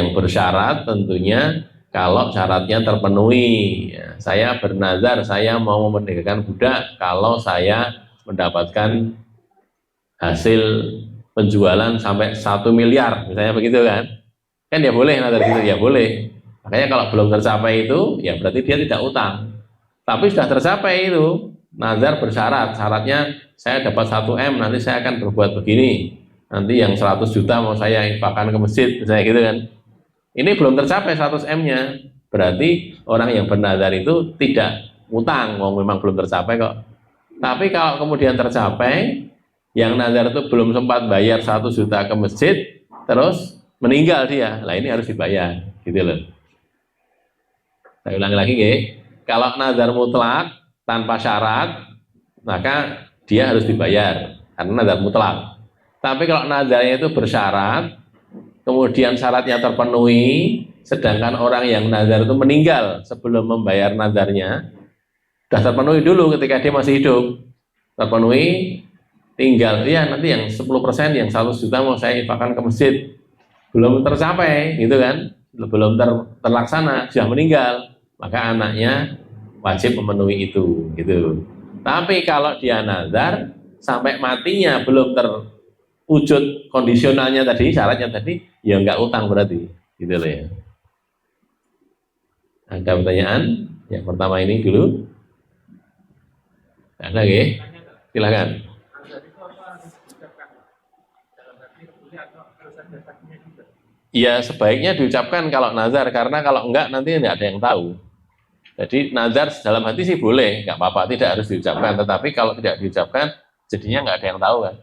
yang bersyarat tentunya kalau syaratnya terpenuhi. Ya, saya bernazar saya mau memerdekakan budak kalau saya mendapatkan hasil penjualan sampai 1 miliar, misalnya begitu kan? Kan ya boleh nazar gitu, ya boleh. Makanya kalau belum tercapai itu, ya berarti dia tidak utang. Tapi sudah tercapai itu, nazar bersyarat, syaratnya saya dapat 1 M, nanti saya akan berbuat begini. Nanti yang 100 juta mau saya infakkan ke masjid, misalnya gitu kan. Ini belum tercapai 100 M-nya, berarti orang yang bernazar itu tidak utang, memang belum tercapai kok. Tapi kalau kemudian tercapai, yang nazar itu belum sempat bayar 100 juta ke masjid, terus meninggal dia, lah ini harus dibayar, gitu loh. Saya ulangi lagi, kalau nazar mutlak tanpa syarat, maka dia harus dibayar karena nazar mutlak. Tapi kalau nazarnya itu bersyarat, kemudian syaratnya terpenuhi, sedangkan orang yang nazar itu meninggal sebelum membayar nazarnya, sudah terpenuhi dulu ketika dia masih hidup, terpenuhi, tinggal dia nanti yang 10%, yang 100 juta mau saya infakkan ke masjid, belum tercapai, gitu kan, belum terlaksana, sudah meninggal, maka anaknya wajib memenuhi itu, gitu. Tapi kalau dia nazar sampai matinya belum terwujud kondisionalnya tadi, syaratnya tadi, ya nggak utang berarti, gitu loh ya. Ada pertanyaan? Yang pertama ini dulu. Ada silakan. Ya sebaiknya diucapkan kalau nazar, karena kalau enggak nanti tidak ada yang tahu. Jadi nazar dalam hati sih boleh, nggak apa-apa, tidak harus diucapkan. Tetapi kalau tidak diucapkan, jadinya nggak ada yang tahu kan.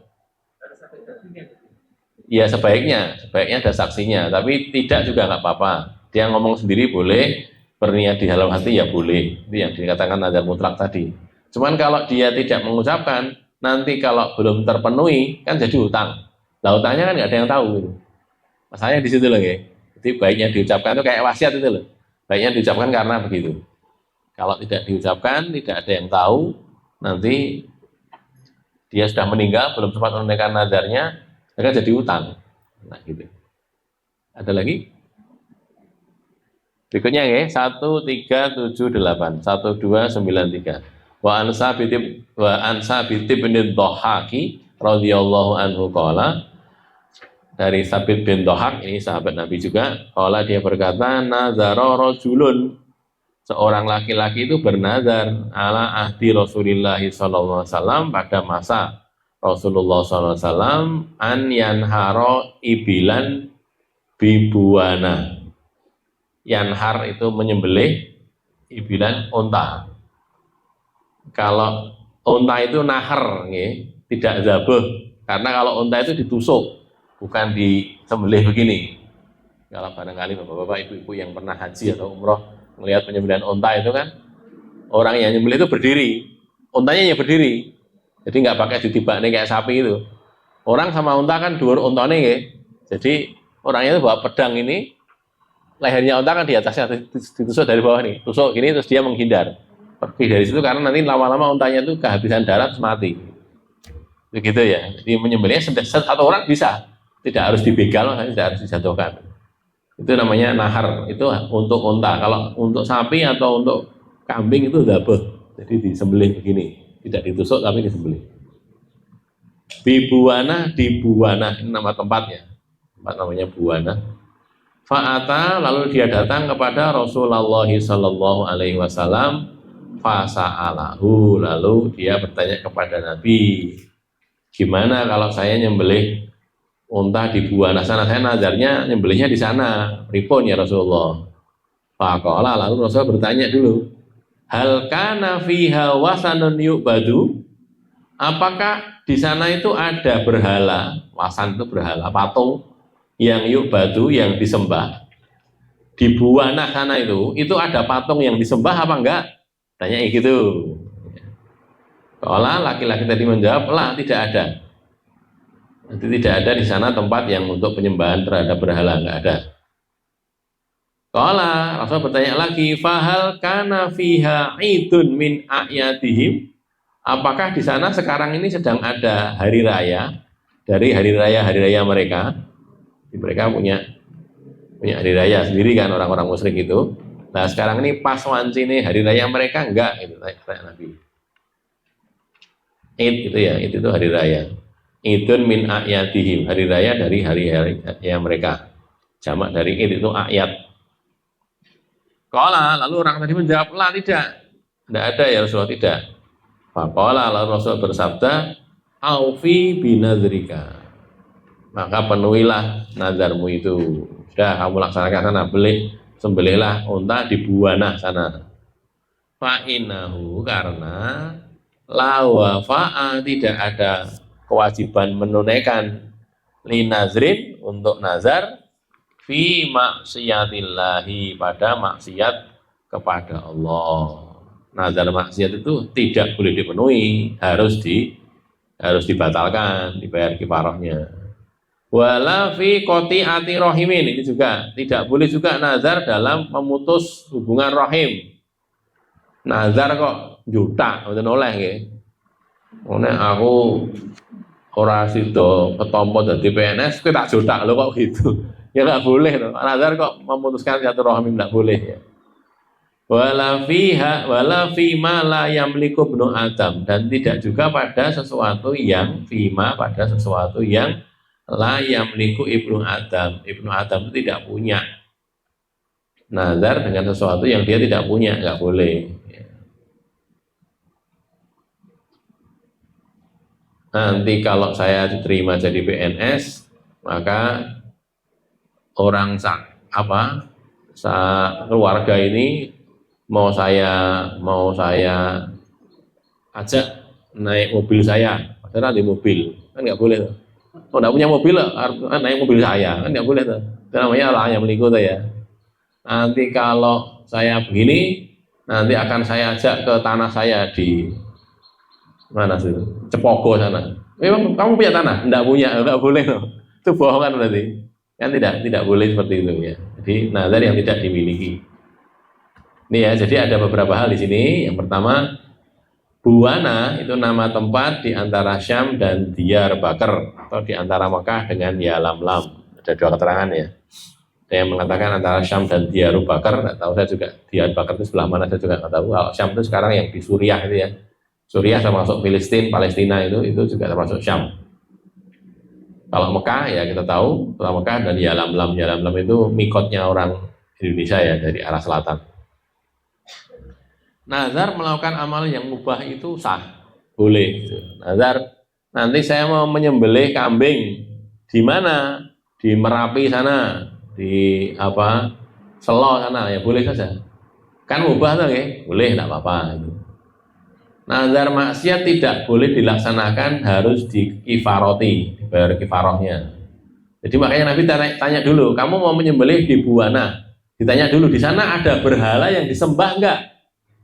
Ya sebaiknya ada saksinya, tapi tidak juga nggak apa-apa. Dia ngomong sendiri boleh, berniat di dalam hati ya boleh. Itu yang dikatakan nazar mutlak tadi. Cuman kalau dia tidak mengucapkan, nanti kalau belum terpenuhi kan jadi utang. Nah utangnya kan nggak ada yang tahu gitu. Masalahnya di situ loh ya. Jadi baiknya diucapkan itu kayak wasiat itu loh. Baiknya diucapkan karena begitu. Kalau tidak diucapkan, tidak ada yang tahu, nanti dia sudah meninggal, belum sempat menunaikan nazarnya, maka jadi utang. Nah gitu. Ada lagi? Berikutnya ya, 1378, 1293. Wa ansa bitib bin Dhahaki radhiyallahu anhu qala, dari Sabit bin Dhahak, ini sahabat Nabi juga, qala dia berkata, nazara rajulun, seorang laki-laki itu bernazar ala ahdi Rasulullah sallallahu alaihi wasallam, pada masa Rasulullah sallallahu alaihi wasallam, an yanharo ibilan bibuana. Yanhar itu menyembelih, ibilan unta. Kalau unta itu nahar, tidak zabuh, karena kalau unta itu ditusuk, bukan disembelih begini. Kalau barangkali bapak-bapak, ibu-ibu yang pernah haji atau umroh melihat penyembelihan unta itu kan, orang yang nyembelih itu berdiri, untanya ya berdiri, jadi nggak pakai ditibaknya kayak sapi itu. Orang sama unta kan dhuwur untane nggih. Jadi orangnya itu bawa pedang ini, lehernya unta kan di atasnya, ditusuk dari bawah nih, tusuk gini terus dia menghindar, pergi dari situ, karena nanti lama-lama untanya itu kehabisan darah terus mati. Begitu ya. Jadi menyembelihnya satu orang bisa, tidak harus dibegal, tidak harus dijatuhkan. Itu namanya nahar, itu untuk unta. Kalau untuk sapi atau untuk kambing itu zabuh, jadi disembelih begini, tidak ditusuk tapi disembelih. Bibuana, di Buana, ini nama tempatnya, tempat namanya Buana. Fa'ata, lalu dia datang kepada Rasulullah sallallahu alaihi wasallam, fasa'alahu, lalu dia bertanya kepada Nabi, gimana kalau saya nyembelih unta di Buana sana, saya nazarnya nyembelihnya di sana, pripun ya Rasulullah? Faqala, lalu Rasul bertanya dulu, hal kana fiha wasanun yu'badu, apakah di sana itu ada berhala? Wasan itu berhala, patung yang yu'badu, yang disembah. Di Buana sana itu ada patung yang disembah apa enggak? Tanya gitu. Kalau laki-laki tadi menjawab, lah tidak ada. Nanti tidak ada di sana tempat yang untuk penyembahan terhadap berhala, enggak ada. Qala, Rasul bertanya lagi, fahal kana fiha idun min a'yadihim, apakah di sana sekarang ini sedang ada hari raya dari hari raya mereka? Mereka punya punya hari raya sendiri kan orang-orang musyrik itu. Nah sekarang ini pas wanci nih hari raya mereka enggak gitu tanya Nabi. Id gitu ya, itu hari raya. Idun min a'yadihim, hari raya dari hari-hari yang mereka. Jamak dari id itu ayat. Qala, lalu orang tadi menjawab, lah tidak ada ya Rasulullah, tidak. Faqala, lalu Rasul bersabda, aufi binadrika, maka penuhilah nazarmu itu. Sudah kamu laksanakan sana, sembelihlah unta di buana sana. Fa'inahu, karena lawa fa'a, tidak ada kewajiban menunaikan linazrin untuk nazar fi maksiyatillahi, pada maksiat kepada Allah. Nazar maksiat itu tidak boleh dipenuhi, harus dibatalkan, dibayar kifarahnya. Wala fi qati'ati rahimin, ini juga tidak boleh juga nazar dalam memutus hubungan rahim. Nazar kok juta mboten oleh nggih. Nek aku ora sida ketampa dadi PNS kowe tak juta lho kok gitu. Ya enggak boleh loh. Nazar kok memutuskan satu rahim enggak boleh ya. Wala fi ma la yamliku ibnu Adam, dan tidak juga pada sesuatu yang la yamliku ibnu Adam. Ibnu Adam itu tidak punya. Nazar dengan sesuatu yang dia tidak punya, enggak boleh. Nanti kalau saya diterima jadi PNS, maka orang keluarga ini mau saya ajak naik mobil saya, padahal di mobil kan nggak boleh. Kalau nggak punya mobil, naik mobil saya kan nggak boleh tuh. Itu namanya Allah yang melingkuh tuh ya. Nanti kalau saya begini, nanti akan saya ajak ke tanah saya di mana sih? Cepogo sana. Memang kamu punya tanah? Enggak punya, enggak boleh loh. Itu bohongan berarti. Kan tidak boleh seperti itu ya. Jadi nazar yang tidak dimiliki. Ini ya, jadi ada beberapa hal di sini. Yang pertama, Buwana itu nama tempat di antara Syam dan Diyar Bakar, atau di antara Mekah dengan Yalamlam. Ada dua keterangan ya. Ada yang mengatakan antara Syam dan Diyar Bakar, enggak tahu saya juga. Diyar Bakar itu sebelah mana saya juga enggak tahu. Kalau Syam itu sekarang yang di Suriah itu ya. Suriah termasuk Palestina itu juga termasuk Syam. Kalau Mekah ya kita tahu, kalau Mekah dan Yalamlam itu mikotnya orang Indonesia ya, dari arah selatan. Nazar melakukan amal yang mubah itu sah, boleh. Nazar, nanti saya mau menyembelih kambing di mana? Di Merapi sana, di Selo sana, ya boleh saja. Kan mubah tuh ya, boleh, tidak apa-apa. Nazar maksiat tidak boleh dilaksanakan, harus dikifaroti, dibayar kifarohnya. Jadi makanya Nabi tanya dulu, kamu mau menyembelih di Buwana? Ditanya dulu, di sana ada berhala yang disembah enggak?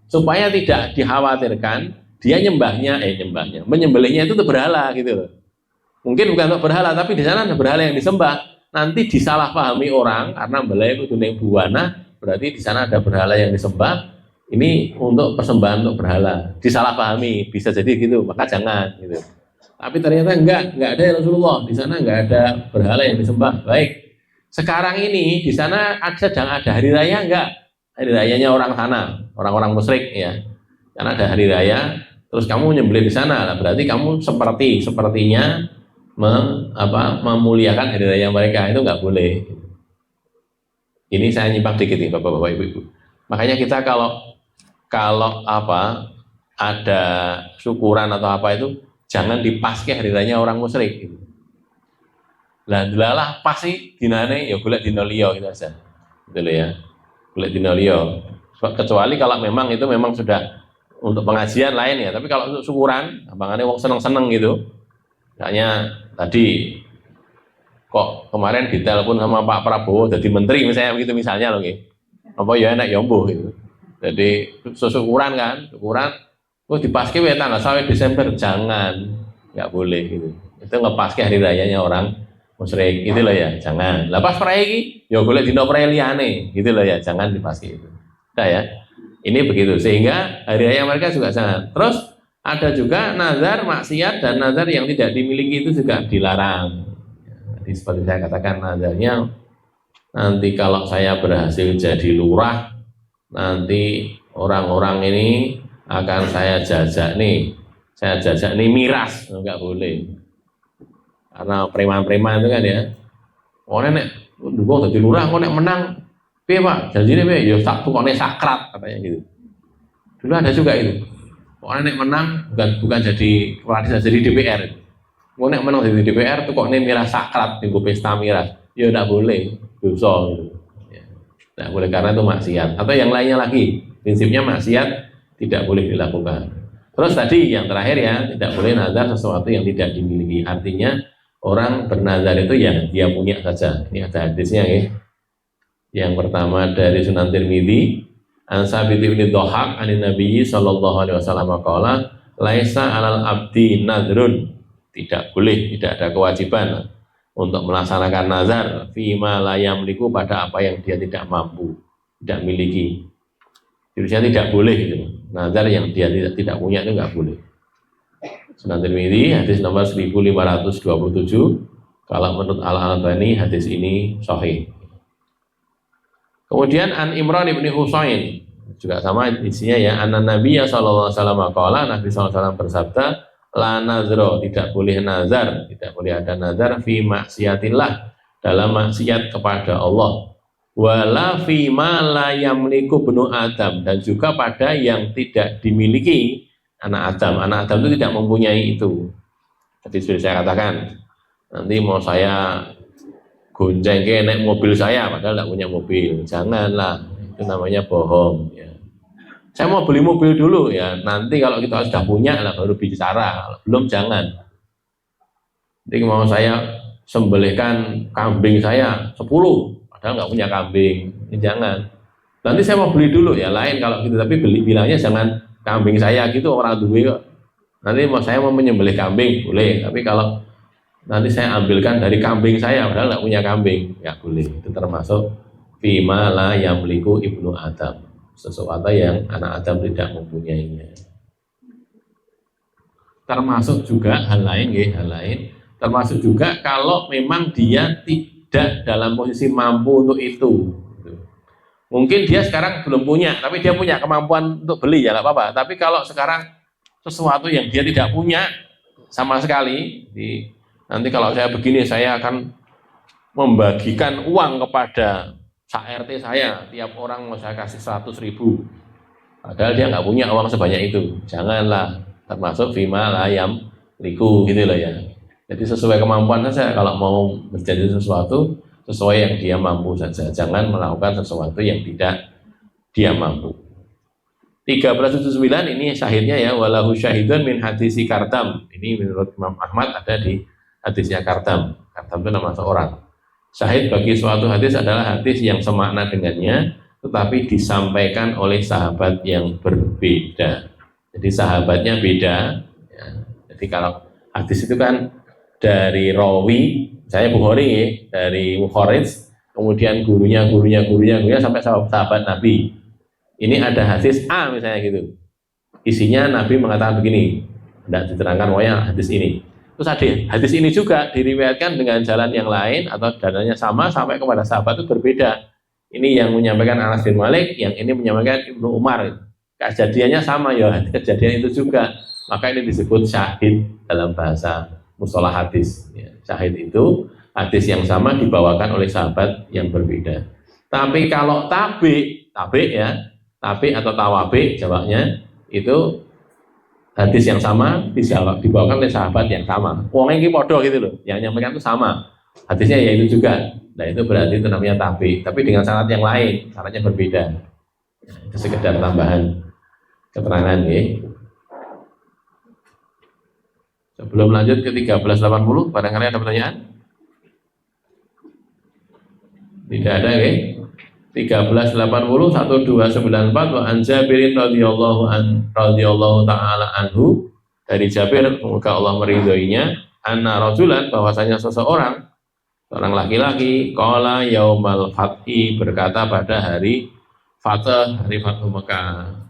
Supaya tidak dikhawatirkan dia menyembelihnya itu berhala gitu loh. Mungkin bukan untuk berhala, tapi di sana ada berhala yang disembah. Nanti disalahpahami orang karena belai itu ning Buwana, berarti di sana ada berhala yang disembah. Ini untuk persembahan untuk berhala, disalahpahami, bisa jadi gitu, maka jangan gitu. Tapi ternyata enggak ada ya Rasulullah, di sana enggak ada berhala yang disembah. Baik, sekarang ini di sana sedang ada hari raya enggak? Hari rayanya orang sana, orang-orang musyrik ya. Karena ada hari raya, terus kamu nyembelih di sana, lah berarti kamu sepertinya memuliakan hari raya mereka, itu enggak boleh. Ini saya nyimak dikit nih Bapak-bapak Ibu-ibu. Makanya kita kalau ada syukuran atau apa itu jangan dipaske hari raya orang musyrik gitu. Lah pasti dinane ya golek dina liya gitu aja. Gitu ya. Golek dina liya. Kecuali kalau memang itu memang sudah untuk pengajian lain ya, tapi kalau untuk syukuran, gampangane wong seneng-seneng gitu. Misalnya tadi kok kemarin ditelepon sama Pak Prabowo jadi menteri misalnya begitu misalnya loh nggih. Apa ya enak ya mbuh gitu. Jadi syukuran kan, dipaske ya tanggal 1 Desember, jangan, nggak boleh gitu. Itu ngepaske hari rayanya orang musyrik, gitu loh ya, jangan. Lah pas prei iki, ya boleh dino prei liyane, gitu loh ya, jangan dipaske itu. Udah ya, ini begitu. Sehingga hari raya mereka juga jangan. Terus ada juga nazar maksiat dan nazar yang tidak dimiliki itu juga dilarang. Jadi seperti saya katakan nazarnya nanti kalau saya berhasil jadi lurah, nanti orang-orang ini akan saya jajak nih miras. Enggak boleh, karena preman-preman itu kan ya, oh nek dukung jadi lurah, kok nek menang piye Pak janjine piye, ya tak tukone sakrat katanya gitu. Dulu ada juga itu, pokoknya nek menang bukan jadi kepala desa, jadi DPR. Mau nek menang jadi DPR tuh kok nek miras sakrat, tunggu pesta miras, ya tidak boleh, dosa gitu. Ya, tidak boleh karena itu maksiat. Atau yang lainnya lagi, prinsipnya maksiat tidak boleh dilakukan. Terus tadi yang terakhir ya, tidak boleh nazar sesuatu yang tidak dimiliki. Artinya orang bernazar itu yang dia punya saja. Ini ada hadisnya ya. Yang pertama dari Sunan Tirmidzi, an Sabit bin Dhahak anin Nabi sallallahu alaihi wasallam qala laisa alal abdi nadrun, tidak boleh, tidak ada kewajiban untuk melaksanakan nazar fima la yamliku, pada apa yang dia tidak mampu, tidak miliki. Jadi tidak boleh gitu. Nazar yang dia tidak punya itu enggak boleh. Sunan Tirmidzi hadis nomor 1527. Kalau menurut Al-Albani hadis ini sahih. Kemudian an Imran bin Husain juga sama isinya ya, anna Nabi sallallahu alaihi wasallam qala, Nabi sallallahu alaihi wasallam bersabda, la nazro, tidak boleh nazar, tidak boleh ada nazar fi maksiatillah, dalam maksiat kepada Allah, wala fi ma la yamliku benu Adam, dan juga pada yang tidak dimiliki anak Adam. Anak Adam itu tidak mempunyai itu. Jadi sudah saya katakan, nanti mau saya gonceng ke naik mobil saya padahal tidak punya mobil, janganlah, itu namanya bohong ya. Saya mau beli mobil dulu ya, nanti kalau kita sudah punya lah baru bicara, belum jangan. Nanti mau saya sembelihkan kambing saya 10 padahal nggak punya kambing, ini jangan. Nanti saya mau beli dulu ya, lain kalau gitu, tapi bilangnya jangan kambing saya gitu, orang duwe kok. Nanti saya mau menyembelih kambing boleh, tapi kalau nanti saya ambilkan dari kambing saya padahal nggak punya kambing, nggak boleh. Itu termasuk fima la yamliku ibnu Adam, sesuatu yang anak Adam tidak mempunyainya. Termasuk juga hal lain, termasuk juga kalau memang dia tidak dalam posisi mampu untuk itu. Mungkin dia sekarang belum punya, tapi dia punya kemampuan untuk beli, ya nggak apa-apa. Tapi kalau sekarang sesuatu yang dia tidak punya sama sekali, nanti kalau saya begini, saya akan membagikan uang kepada RT saya, tiap orang mau saya kasih 100.000, padahal dia nggak punya uang sebanyak itu. Janganlah, termasuk fima layam liku gitu loh ya. Jadi sesuai kemampuan saja, kalau mau berjanji sesuatu sesuai yang dia mampu saja, jangan melakukan sesuatu yang tidak dia mampu. 1379 ini syahidnya ya, walahu syahidun min hadisi Kartam. Ini menurut Imam Ahmad ada di hadisnya Kartam. Kartam itu nama seorang. Syahid bagi suatu hadis adalah hadis yang semakna dengannya, tetapi disampaikan oleh sahabat yang berbeda. Jadi sahabatnya beda. Ya. Jadi kalau hadis itu kan dari rawi, saya Bukhari ya, dari Bukhari, kemudian gurunya sampai sahabat Nabi. Ini ada hadis A misalnya gitu. Isinya Nabi mengatakan begini, tidak diterangkan pokoknya hadis ini. Terus ada hadis ini juga diriwayatkan dengan jalan yang lain atau jalannya sama sampai kepada sahabat itu berbeda. Ini yang menyampaikan Anas bin Malik, yang ini menyampaikan Ibnu Umar. Kejadiannya sama ya, kejadian itu juga. Maka ini disebut syahid dalam bahasa mustalah hadis. Ya, syahid itu hadis yang sama dibawakan oleh sahabat yang berbeda. Tapi kalau tabi ya, tabi atau tawabi jawabnya itu hadis yang sama dibawakan oleh sahabat yang sama. Wong iki padha gitu loh. Yang nyampaikan itu sama. Hadisnya ya itu juga. Nah, itu berarti itu namanya tabi, tapi dengan syarat yang lain, syaratnya berbeda. Itu sekedar tambahan keterangan ya. Sebelum lanjut ke 1380, barangkali ada pertanyaan? Tidak ada ya. 1380 1294 wa an Jabirin radhiyallahu taala anhu, dari Jabir semoga Allah meridhoinya, anna rajulan, bahwasanya seorang laki-laki, qala yaumal fathi, berkata pada hari Fatah, hari Fathu Mekah.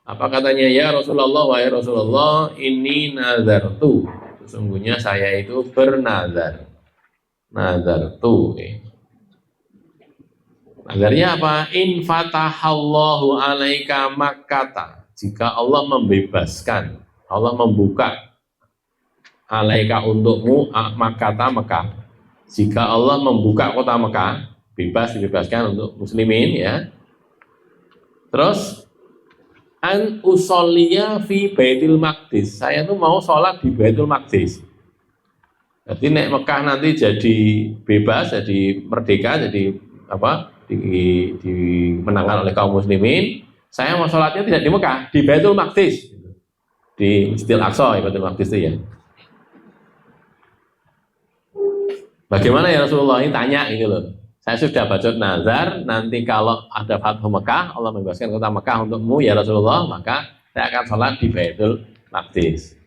Apa katanya? Ya Rasulullah, wahai Rasulullah, ini nazartu, sesungguhnya saya itu bernazar. nazartu. Nazarnya apa? In fatahallahu alaika makkata. Jika Allah membebaskan, Allah membuka alaika untukmu makkata Mekah. Jika Allah membuka kota Mekah, dibebaskan untuk muslimin ya. Terus an usolliya fi Baitul Maqdis. Saya tuh mau sholat di Baitul Maqdis. Jadi nek Mekah nanti jadi bebas, jadi merdeka, jadi apa? Dimenangkan oleh kaum muslimin. Saya mau sholatnya tidak di Mekah, di Baitul Maqdis, di Masjidil Aqsa, Baitul Maqdis itu ya. Bagaimana ya Rasulullah? Ini tanya gitu loh. Saya sudah bacot nazar, nanti kalau ada Fathu Mekah, Allah membebaskan kota Mekah untukmu ya Rasulullah, maka saya akan sholat di Baitul Maqdis.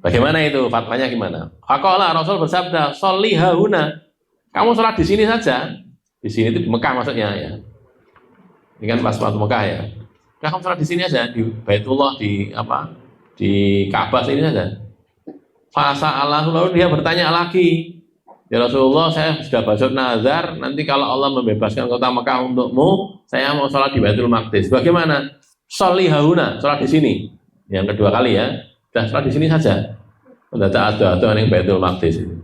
Bagaimana itu? Fatwanya gimana? Faqala Rasul bersabda, "Sholli hauna." Kamu sholat di sini saja. Di sini itu di Mekah maksudnya ya. Ini kan pas Fathu Mekah ya. Nah, kamu sholat di sini aja, di Baitullah, di apa? Di Ka'bah ini saja. Fasa'alahu, lalu dia bertanya lagi. Ya Rasulullah, saya sudah bacot nazar, nanti kalau Allah membebaskan kota Mekah untukmu, saya mau sholat di Baitul Maqdis. Bagaimana? Sholli hauna, sholat di sini. Yang kedua kali ya, sudah sholat di sini saja. Sudah ada yang Baitul Maqdis itu.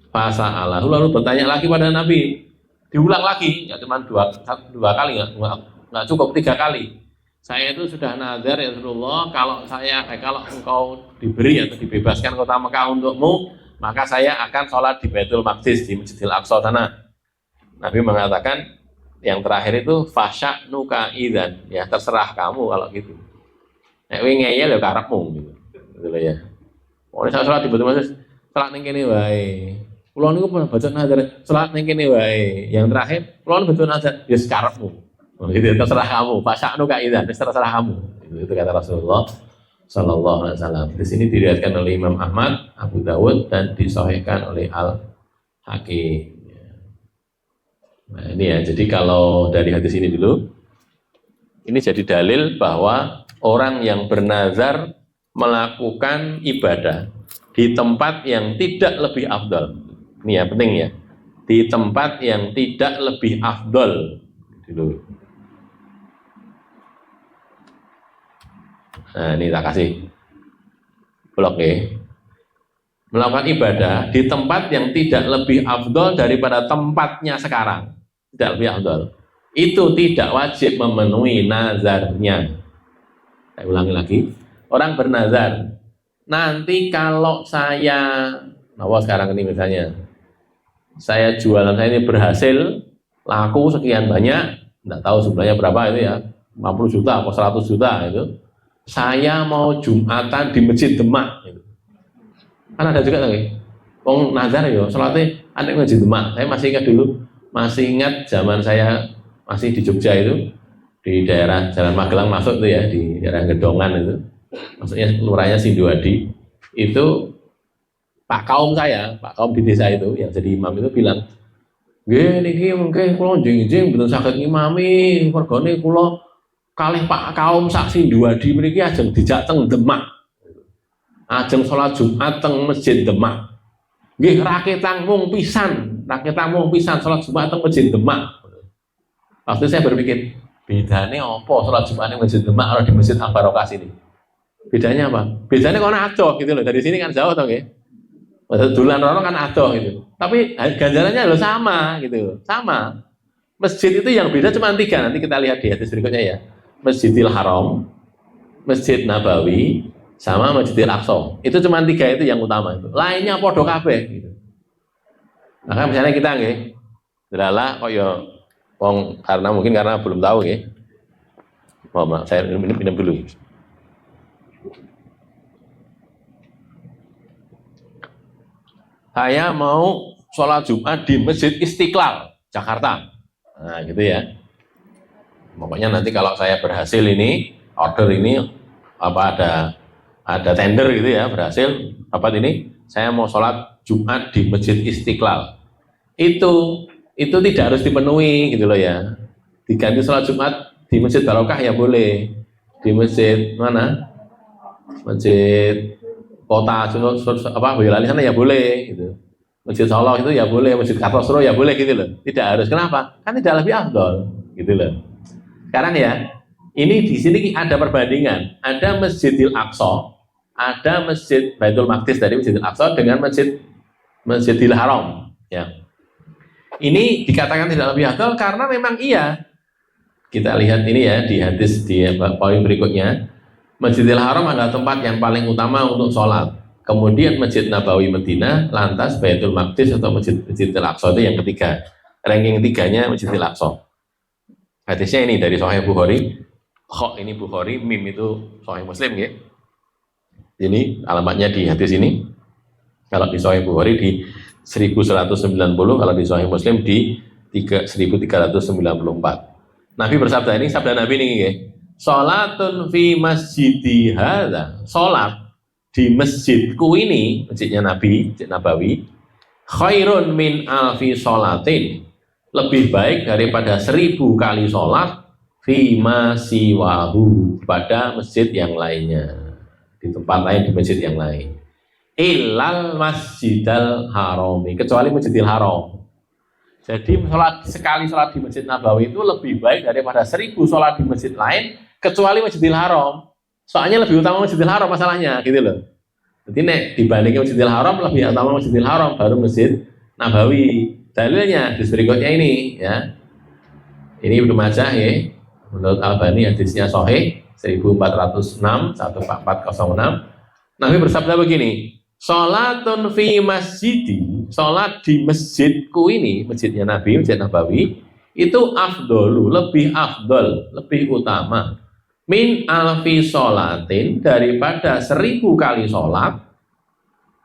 Fasa'alahu, lalu bertanya lagi pada Nabi. Diulang lagi, ya cuma dua kali, nggak cukup 3 kali. Saya itu sudah nazar ya Rasulullah, kalau engkau diberi atau dibebaskan kota Mekah untukmu, maka saya akan sholat di Baitul Maqdis, di Masjidil Aqsa sana. Nabi mengatakan yang terakhir itu fasya'nuka idzan, ya terserah kamu kalau gitu. Nek kowe ngeyel ya karepmu gitu. Gitu loh ya. Pokoknya saya sholat di Baitul Maqdis, sholat ning kene wae. Kula niku pernah baca nazar, sholat ning kene wae. Yang terakhir, kula baca nazar, ya karepmu. Itu terserah kamu, fasya'nu kaidah, terserah kamu. Itu kata Rasulullah Sallallahu Alaihi Wasallam. Di sini diriwayatkan oleh Imam Ahmad, Abu Dawud dan disahihkan oleh Al Hakim. Nah ini ya, jadi kalau dari hadis ini dulu, ini jadi dalil bahwa orang yang bernazar melakukan ibadah di tempat yang tidak lebih afdal. Ini ya penting ya, di tempat yang tidak lebih afdal dulu. Nah ini tak kasih blok ya. Melakukan ibadah di tempat yang tidak lebih afdol daripada tempatnya sekarang, tidak lebih afdol, itu tidak wajib memenuhi nazarnya. Saya ulangi lagi, orang bernazar, nanti kalau saya, sekarang ini misalnya, saya jualan saya ini berhasil, laku sekian banyak, tidak tahu sebenarnya berapa itu ya, 50 juta atau 100 juta itu, saya mau Jumatan di Masjid Demak gitu. Kan ada juga lagi wong nazar ya sholatnya ada Masjid Demak. Saya masih ingat dulu, masih ingat zaman saya masih di Jogja itu, di daerah Jalan Magelang masuk tuh ya, di daerah Gedongan itu, maksudnya lurahnya Sinduadi itu, Pak Kaum di desa itu yang jadi imam itu bilang, nggih niki mungkin kula njing-njing mboten saged ngimami, mergane kula kalih Pak Kaum sak Sinduadi mriki ajeng dijak teng Demak. Ajeng salat Jumat teng Masjid Demak. Nggih raketang mung pisan salat Jumat teng Masjid Demak. Waktu saya berpikir, bedanya apa salat Jumat di Masjid Demak atau di Masjid Al Barokah sini? Bedanya apa? Bedanya kok adoh gitu loh. Dari sini kan jauh toh nggih. Dolan rono kan adoh gitu. Tapi ganjarannya lo sama gitu. Sama. Masjid itu yang beda cuma 3. Nanti kita lihat di hadis berikutnya ya. Masjidil Haram, Masjid Nabawi, sama Masjidil Aqsa. Itu cuma 3 itu yang utama itu. Lainnya podo kabeh gitu. Maka misalnya kita nggih, delala kok ya wong karena belum tahu nggih. Maaf, saya minum dulu. Saya mau sholat Jumat di Masjid Istiqlal, Jakarta. Nah gitu ya. Pokoknya nanti kalau saya berhasil ini, order ini, ada tender gitu ya, berhasil, dapat ini, saya mau sholat Jumat di Masjid Istiqlal. Itu tidak harus dipenuhi gitu loh ya. Diganti sholat Jumat di Masjid Barokah ya boleh. Di masjid mana? Masjid kota Boyolali sana ya boleh gitu. Masjid Solo itu ya boleh, Masjid Kartosuro ya boleh gitu loh. Tidak harus. Kenapa? Kan tidak lebih afdol gitu loh. Sekarang ya, ini di sini ada perbandingan. Ada Masjidil Aqsa, ada Masjid Baitul Maqdis dari Masjidil Aqsa dengan Masjidil Haram. Ya. Ini dikatakan tidak lebih afdal karena memang iya. Kita lihat ini ya di hadis di poin berikutnya. Masjidil Haram adalah tempat yang paling utama untuk sholat. Kemudian Masjid Nabawi Madinah, lantas Baitul Maqdis atau Masjidil Aqsa itu yang ketiga. Ranking tiganya Masjidil Aqsa. Hadisnya ini dari Sahih Bukhari. Kho ini Bukhari, mim itu Sahih Muslim ya. Ini alamatnya di hadis ini. Kalau di Sahih Bukhari di 1190, kalau di Sahih Muslim di 1394. Nabi bersabda, ini sabda Nabi ini ya. Salatun fi masjidi hadza. Salat di masjidku ini, masjidnya Nabi, Masjid Nabawi, khairun min alfi salatin. Lebih baik daripada 1000 kali salat fi ma siwahu, pada masjid yang lainnya. Di tempat lain, di masjid yang lain. Illal masjidal harami, kecuali Masjidil Haram. Jadi sekali sholat di Masjid Nabawi itu lebih baik daripada 1000 sholat di masjid lain, kecuali Masjidil Haram. Soalnya lebih utama Masjidil Haram masalahnya, gitu loh. Jadi dibandingin Masjidil Haram lebih utama Masjidil Haram, baru Masjid Nabawi. Dalilnya di berikutnya ini, ya. Ini Ibnu Majah ya. Menurut Albani hadisnya sahih 1406 1406. Nabi bersabda begini, sholatun fi masjidi, sholat di masjidku ini, masjidnya Nabi, Masjid Nabawi, itu afdolu, lebih afdol, lebih utama, min alfi sholatin, daripada 1000 kali sholat,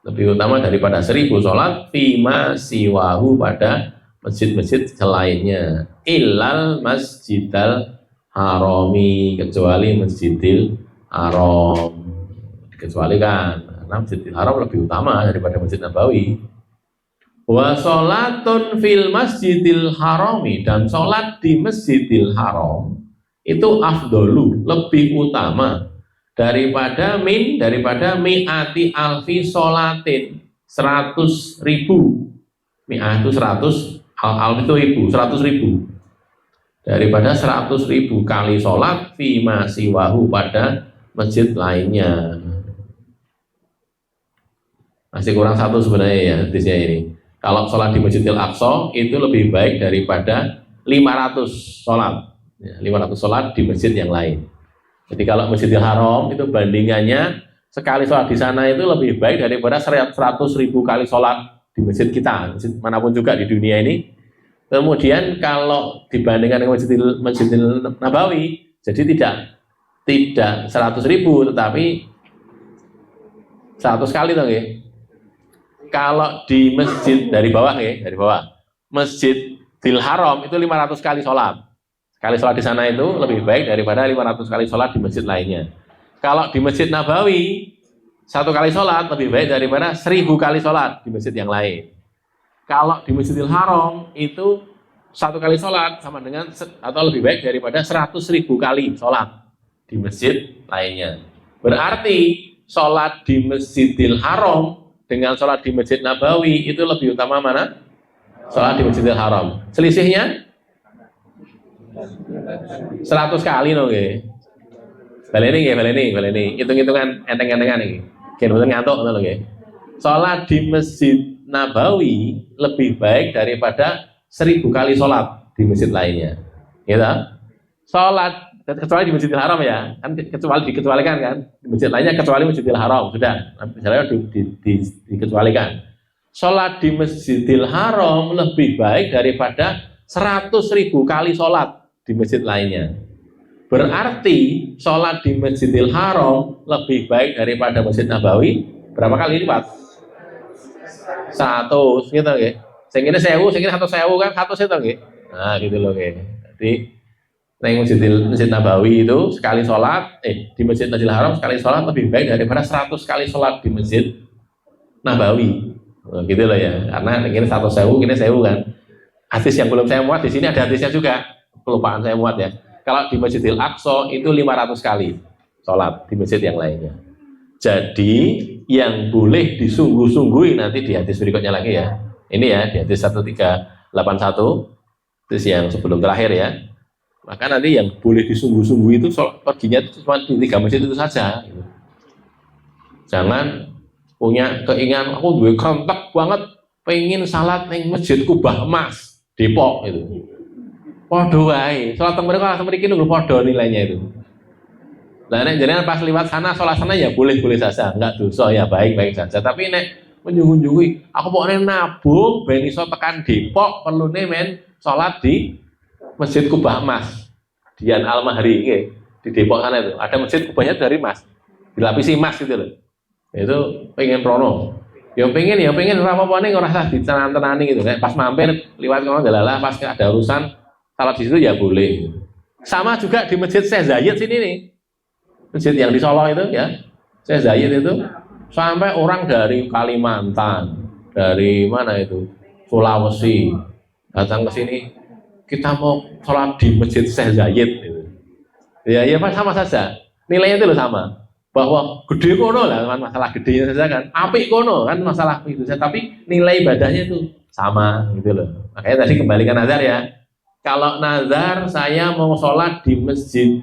lebih utama daripada 1000 sholat, fima siwahu, pada masjid-masjid selainnya, illal masjidal harami, kecuali Masjidil Haram, dikecualikan. Karena Masjidil Haram lebih utama daripada Masjid Nabawi. Wa sholatun fil masjidil harami, dan sholat di Masjidil Haram itu afdolu, lebih utama daripada mi'ati alfi sholatin, 100.000. Mi'ah itu 100, al itu 1000, 100.000. Daripada 100.000 kali sholat fima siwahu, pada masjid lainnya. Masih kurang satu sebenarnya ya hadisnya ini. Kalau sholat di Masjidil Aqsa itu lebih baik daripada 500 sholat, ya, 500 sholat di masjid yang lain. Jadi kalau Masjidil Haram itu bandingannya sekali sholat di sana itu lebih baik daripada 100.000 kali sholat di masjid kita, masjid manapun juga di dunia ini. Kemudian kalau dibandingkan dengan Masjidil Nabawi, jadi tidak 100.000 tetapi 100 kali toh ya. Kalau di masjid dari bawah ya, dari bawah, Masjidil Haram itu 500 kali sholat. Sekali sholat di sana itu lebih baik daripada 500 kali sholat di masjid lainnya. Kalau di Masjid Nabawi, 1 kali sholat lebih baik daripada 1000 kali sholat di masjid yang lain. Kalau di Masjidil Haram itu 1 kali sholat sama dengan atau lebih baik daripada 100.000 kali sholat di masjid lainnya. Berarti sholat di Masjidil Haram dengan sholat di Masjid Nabawi itu lebih utama mana? Sholat di Masjidil Haram. Selisihnya 100 kali no nggih. Baleni. Hitung-hitungan enteng-entengan iki. Gen mboten ngantuk ngono lho nggih. Sholat di Masjid Nabawi lebih baik daripada 1000 kali sholat di masjid lainnya. Gitu. Sholat kecuali di Masjidil Haram ya, kan dikecualikan kan, di masjid lainnya kecuali Masjidil Haram, sudah, misalnya dikecualikan. Sholat di Masjidil Haram lebih baik daripada 100.000 kali sholat di masjid lainnya. Berarti sholat di Masjidil Haram lebih baik daripada Masjid Nabawi berapa kali lipat? 100, gitu ya. Sing kene 1000, sing kene 100.000 kan, 100 itu nggih. Nah, gitu loh nggih. Jadi Masjid Nabawi itu sekali sholat, di Masjidil Haram sekali sholat lebih baik daripada 100 kali sholat di Masjid Nabawi. Nah, gitu loh ya. Karena ini 100.000, ini 1000 kan. Hadis yang belum saya muat di sini ada hadisnya juga. Kelupaan saya muat ya. Kalau di Masjidil Aqsa itu 500 kali sholat di masjid yang lainnya. Jadi yang boleh disungguh-sungguhi nanti di hadis berikutnya lagi ya. Ini ya di hadis 1381, hadis yang sebelum terakhir ya. Maka nanti yang boleh disungguh-sungguhi itu perginya itu cuma di 3 masjid itu saja. Jangan punya keinginan aku duwe krentek banget pengen salat ning Masjid Kubah Emas Depok itu. Padha wae, salat teng mriko langsung mriki lho padha nilainya itu. Nah, nek jenengan pas lewat sana sholat sana ya boleh-boleh saja, enggak dosa ya baik-baik saja. Tapi nek menjunjui, aku pokoknya nabung ben iso tekan Depok perlune men sholat di Masjid Kubah Emas. Dian Al-Mahri di Depok sana itu. Ada masjid kubahnya dari emas. Dilapisi emas gitu loh. Itu pengen prono. Ya pengen ora apa-apa ning ora usah ditenan-tenani gitu. Kayak pas mampir liwat kono dalalah pas ada urusan salat di situ ya boleh. Sama juga di Masjid Syekh Zayed sini nih. Masjid yang di Solo itu ya, Syekh Zayed itu sampai orang dari Kalimantan, dari mana itu, Sulawesi datang ke sini. Kita mau sholat di Masjid Syekh Zayed gitu. Ya sama saja. Nilainya itu loh sama. Bahwa gede kono lah, masalah gedenya saja kan. Apik kono kan masalah itu saja. Tapi nilai ibadahnya itu sama gitu loh. Makanya tadi kembalikan nazar ya. Kalau nazar saya mau sholat di Masjid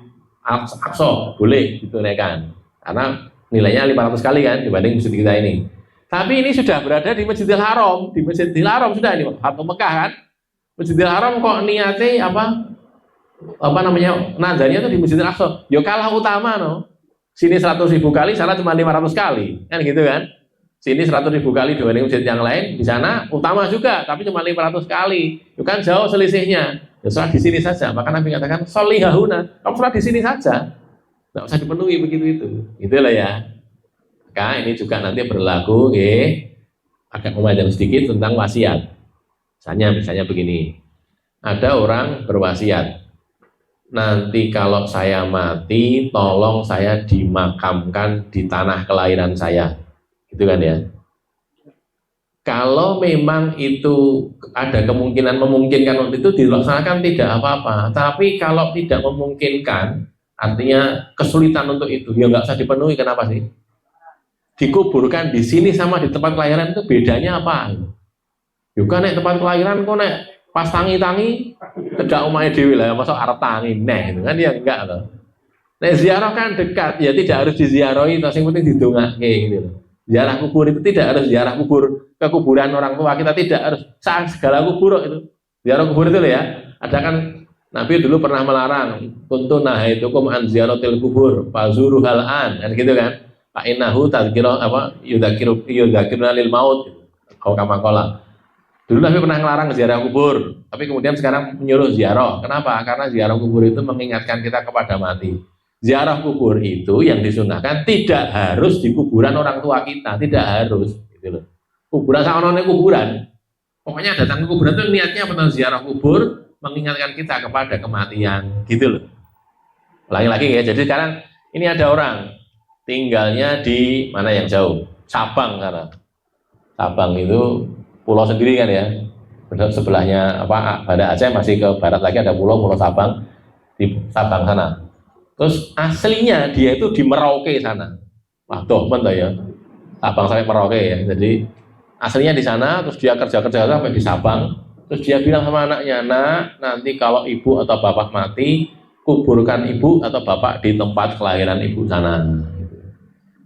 Aqsa boleh ditunaikan karena nilainya 500 kali kan dibanding masjid kita ini. Tapi ini sudah berada di Masjidil Haram, di Masjidil Haram sudah ini atau Mekah kan. Masjidil Haram kok niatnya apa namanya nazarnya itu di Masjidil Aqsa. Ya kalah utama no. Sini 100.000 kali, sana cuma 500 kali kan gitu kan. Sini 100.000 kali dibanding masjid yang lain, di sana utama juga tapi cuma 500 kali. Itu kan jauh selisihnya. Ya sholat di sini saja. Maka Nabi katakan sholihahuna, kamu sholat di sini saja, nggak usah dipenuhi begitu itu. Itulah ya. Maka ini juga nanti berlaku, agak memanjang sedikit tentang wasiat. Misalnya begini, ada orang berwasiat, nanti kalau saya mati, tolong saya dimakamkan di tanah kelahiran saya, gitu kan ya. Kalau memang itu ada kemungkinan memungkinkan untuk itu dilaksanakan tidak apa-apa. Tapi kalau tidak memungkinkan, artinya kesulitan untuk itu, ya nggak usah dipenuhi. Kenapa sih? Dikuburkan di sini sama di tempat kelahiran itu bedanya apa? Juga nek tempat kelahiran kok nek pas tangi-tangi tidak umumnya dewi lah, masuk arep tangi itu kan ya enggak loh. Nek ziarah kan dekat, ya tidak harus diziarahi, tapi yang penting didongake gitu loh. Ziarah kubur itu tidak harus ziarah kubur ke kuburan orang tua kita, tidak harus saat segala kubur itu. Ziarah kubur itu loh ya. Ada kan Nabi dulu pernah melarang, kuntu nahaitukum an ziyaratil kubur, fazuruhal an, kan gitu kan. Fa innahu tadzkira yudzakiruna lil maut. Kau kama qala. Dulu Nabi pernah melarang ziarah kubur, tapi kemudian sekarang menyuruh ziarah. Kenapa? Karena ziarah kubur itu mengingatkan kita kepada mati. Ziarah kubur itu yang disunahkan tidak harus di kuburan orang tua kita, tidak harus gitu loh. Kuburan sakono kuburan. Pokoknya datang ke kuburan itu niatnya apa? Ziarah kubur mengingatkan kita kepada kematian, gitu loh. Lagi-lagi ya. Jadi sekarang ini ada orang tinggalnya di mana yang jauh? Sabang karena Sabang itu pulau sendiri kan ya. Sebelahnya Banda Aceh masih ke barat lagi ada pulau Sabang di Sabang sana. Terus aslinya dia itu di Merauke sana. Wah, dohmen ya. Sabang sampai Merauke ya. Jadi aslinya di sana, terus dia kerja sampai di Sabang. Terus dia bilang sama anaknya, "Nak, nanti kalau ibu atau bapak mati, kuburkan ibu atau bapak di tempat kelahiran ibu sana."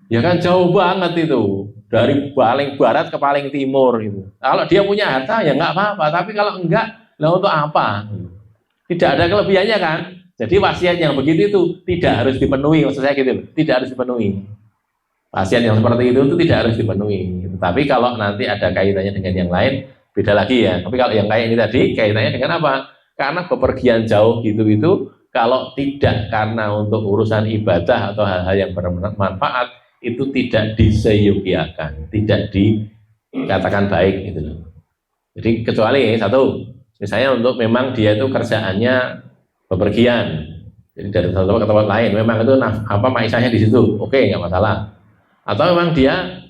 Ya kan jauh banget itu. Dari paling barat ke paling timur itu. Kalau dia punya harta ya nggak apa-apa, tapi kalau enggak, lah untuk apa? Tidak ada kelebihannya kan? Jadi wasiat yang begitu itu tidak harus dipenuhi, maksud saya gitu, tidak harus dipenuhi. Wasiat yang seperti itu tidak harus dipenuhi. Tapi kalau nanti ada kaitannya dengan yang lain, beda lagi ya. Tapi kalau yang kayak ini tadi, kaitannya dengan apa? Karena bepergian jauh gitu, kalau tidak karena untuk urusan ibadah atau hal-hal yang bermanfaat, itu tidak diseyukiakan, tidak dikatakan baik gitu loh. Jadi kecuali satu, misalnya untuk memang dia itu kerjaannya bepergian, jadi dari satu tempat ke tempat lain, memang itu maisahnya di situ, oke, nggak masalah. Atau memang dia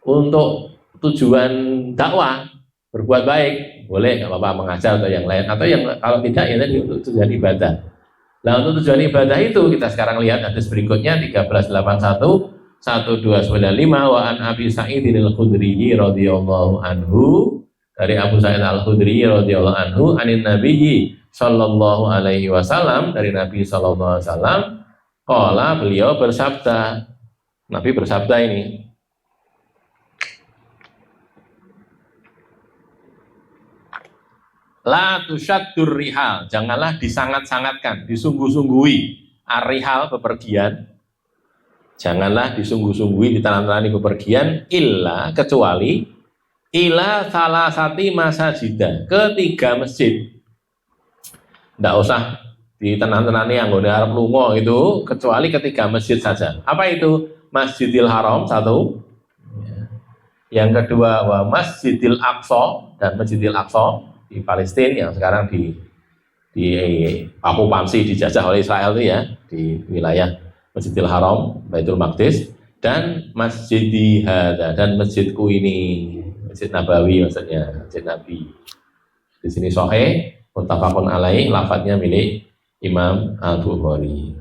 untuk tujuan dakwah, berbuat baik, boleh nggak apa-apa, mengajar atau yang lain. Atau yang kalau tidak ya tadi untuk tujuan ibadah. Nah, untuk tujuan ibadah itu kita sekarang lihat hadis berikutnya 1381 1295 wa an Abi Sa'id al-Khudri radhiyallahu anhu, dari Abu Sa'id al-Khudri radhiyallahu anhu, anin Nabi sallallahu alaihi wasallam, dari Nabi sallallahu alaihi wasallam, qala, beliau bersabda, Nabi bersabda ini, la tusyaddur rihal, janganlah disangat-sangatkan, disungguh-sungguhi, ar-rihal bepergian, janganlah disungguh-sungguhi, ditelan-telani bepergian, illa, kecuali, ila salasati masajida, ketiga masjid. Tidak usah ditenan-tenani anggone arep lunga itu, kecuali ketiga masjid saja. Apa itu? Masjidil Haram satu, yang kedua wa Masjidil Aqsa, dan Masjidil Aqsa di Palestina yang sekarang di okupansi, dijajah oleh Israel itu ya, di wilayah Masjidil Haram, Baitul Maqdis, dan Masjidi Hadza, dan masjidku ini, Masjid Nabawi maksudnya, Masjid Nabi. Di sini sahih, muttafaqun alaih, lafadznya milik Imam Al-Bukhari.